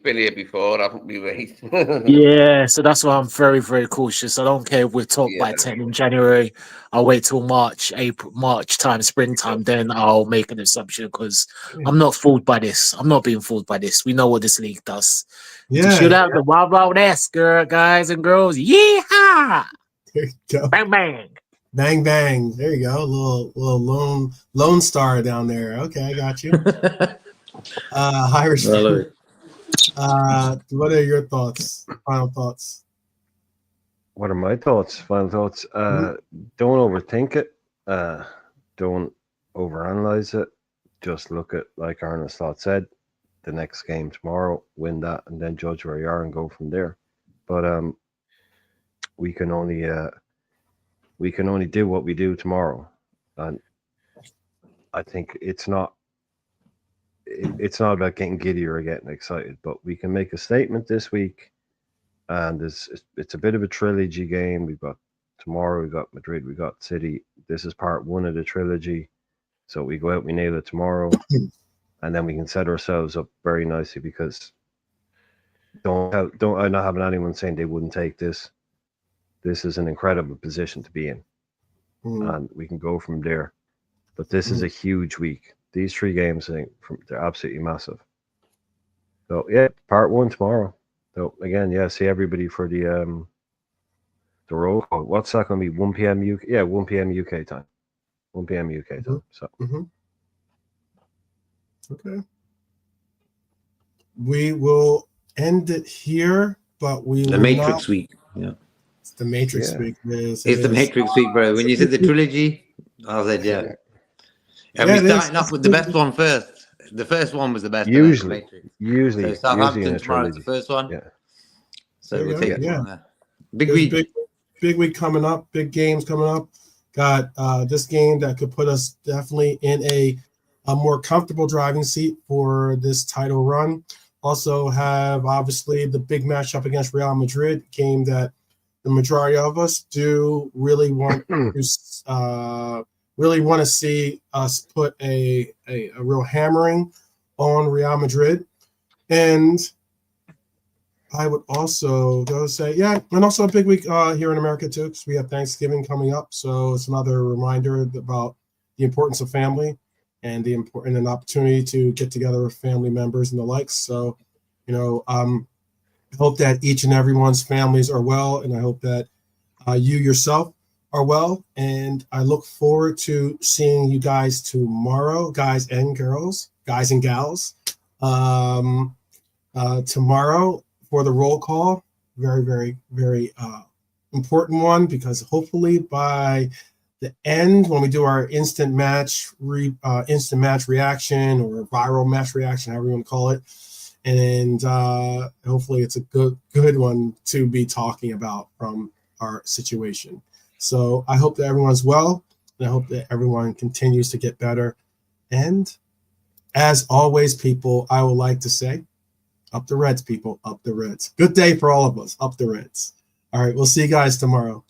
Been here before, haven't we, mate? Yeah, so that's why I'm very, very cautious. I don't care if we're top by 10 in January. I'll wait till March time, springtime. Then I'll make an assumption because I'm not fooled by this. I'm not being fooled by this. We know what this league does. Yeah. Shoot out the wild ass, guys and girls. Yeehaw! There you go. Bang bang. Bang bang. There you go. A little lone star down there. Okay, I got you. Irish. What are your thoughts? Final thoughts? What are my thoughts? Final thoughts? Don't overthink it. Don't overanalyze it. Just look at, like Arnold Slot said, the next game tomorrow, win that, and then judge where you are and go from there. But we can only do what we do tomorrow, and I think it's not about getting giddy or getting excited, but we can make a statement this week, and it's a bit of a trilogy game. We've got tomorrow, we've got Madrid, we've got City. This is part one of the trilogy, so we go out, we nail it tomorrow, and then we can set ourselves up very nicely, because I'm not having anyone saying they wouldn't take this. This is an incredible position to be in, and we can go from there. But this is a huge week. These 3 games, I think, they're absolutely massive. So yeah, part 1 tomorrow. So again, see everybody for the roll call. What's that going to be? 1 p.m. UK? Yeah, 1 p.m. UK time. 1 p.m. UK time. So. Okay. We will end it here, but we The will Matrix not. week. Yeah. It's the Matrix Yeah. week. It's the Matrix week, bro. When you said the trilogy, I said, yeah. And Yeah, we're it is. starting off with the best one first. The first one was the best. Usually, The Matrix. usually, So in Southampton a tomorrow is the trilogy. first one. Yeah. So There we'll you take go, it yeah. from there. Big There's week. big week coming up. Big games coming up. Got this game that could put us definitely in a more comfortable driving seat for this title run. Also have obviously the big matchup against Real Madrid, game that the majority of us do really want to see us put a real hammering on Real Madrid. And I would also go say, yeah, and also a big week here in America too, because we have Thanksgiving coming up. So it's another reminder about the importance of family and the important and opportunity to get together with family members and the likes. So, I hope that each and everyone's families are well, and I hope that you yourself are well. And I look forward to seeing you guys tomorrow, guys and girls, guys and gals, tomorrow for the roll call. Very, very, very important one, because hopefully by the end, when we do our instant match reaction or viral match reaction, however you want to call it, and hopefully it's a good one to be talking about from our situation. So I hope that everyone's well, and I hope that everyone continues to get better. And as always, people, I would like to say, up the Reds, people, up the Reds. Good day for all of us. Up the Reds. All right, we'll see you guys tomorrow.